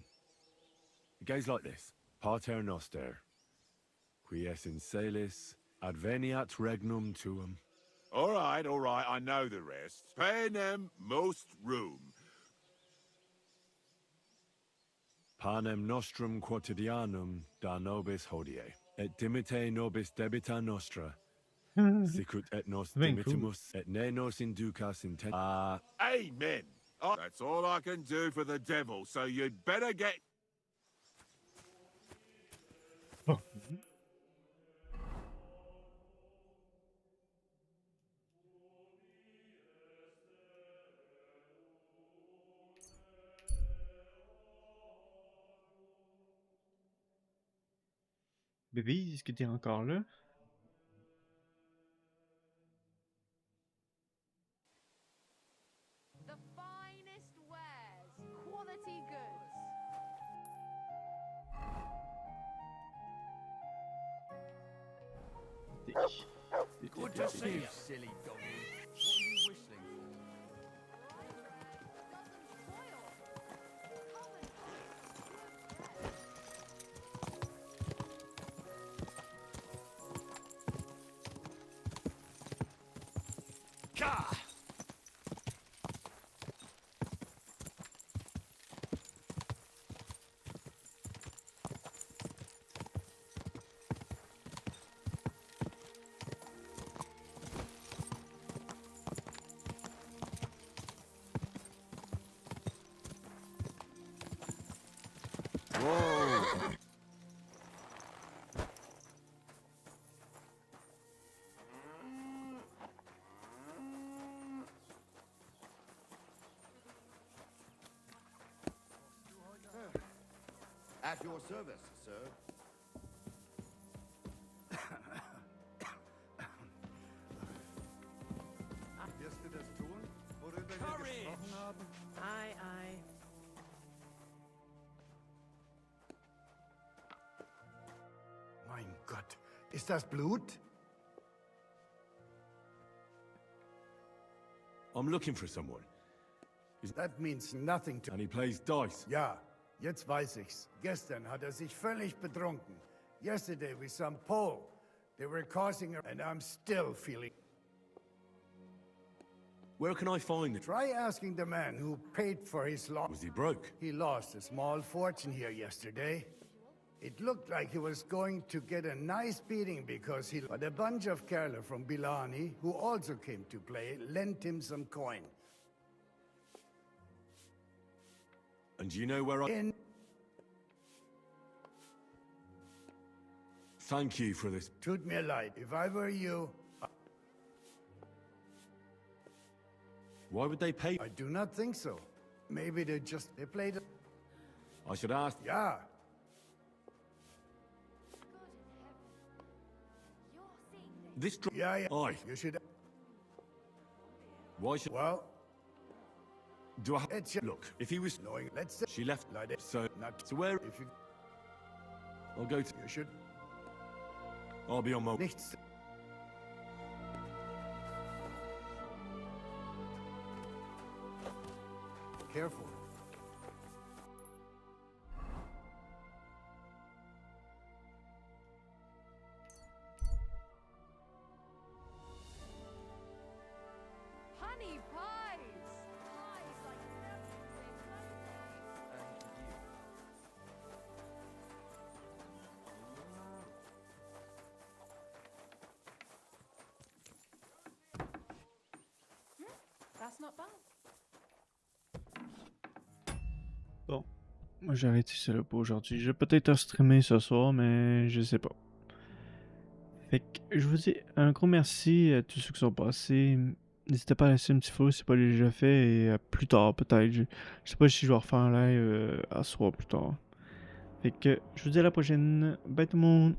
It goes like this. Pater Noster, qui es in celis, adveniat regnum tuum. All right, I know the rest. Panem most room. Panem nostrum quotidianum da nobis hodie, et dimite nobis debita nostra, sicut et nos dimitimus, et ne nos inducas in Amen. Oh, that's all I can do for the devil, so you'd better get... Bébé, est-ce que t'es encore là? The finest wares, quality goods. Good to see you, silly doggy. What are you whistling for? Gah! At your service, sir. Wirst du das tun, worüber wir gesprochen haben? Aye, aye. Mein Gott, ist das Blut? I'm looking for someone. That means nothing to... And he plays dice. Ja, jetzt weiß ich's. Gestern hat sich völlig betrunken. Yesterday with some Pole. They were causing her, and I'm still feeling... Where can I find it? Try asking the man who paid for his loss. Was he broke? He lost a small fortune here yesterday. It looked like he was going to get a nice beating because he... But a bunch of Kerala from Bilani, who also came to play, lent him some coin. And do you know where I... Thank you for this. Tut mir leid. If I were you... Why would they pay? I do not think so. Maybe they played... I should ask... Yeah. This... Yeah. Aye. You should... Why should... Well... Do I... It's... Look, if he was... Knowing... Let's say... She left... Like it. So... Not... So where... If you... I'll go to... You should... I'll be on my... Nichts... Careful. That's not bad. Bon. Moi, j'ai arrêté ça là pour aujourd'hui. Je vais peut-être streamer ce soir, mais je sais pas. Fait que je vous dis un gros merci à tous ceux qui sont passés. N'hésitez pas à laisser un petit follow si c'est pas déjà fait et à plus tard peut-être. Je sais pas si je vais refaire un live à soir plus tard. Fait que je vous dis à la prochaine. Bye tout le monde.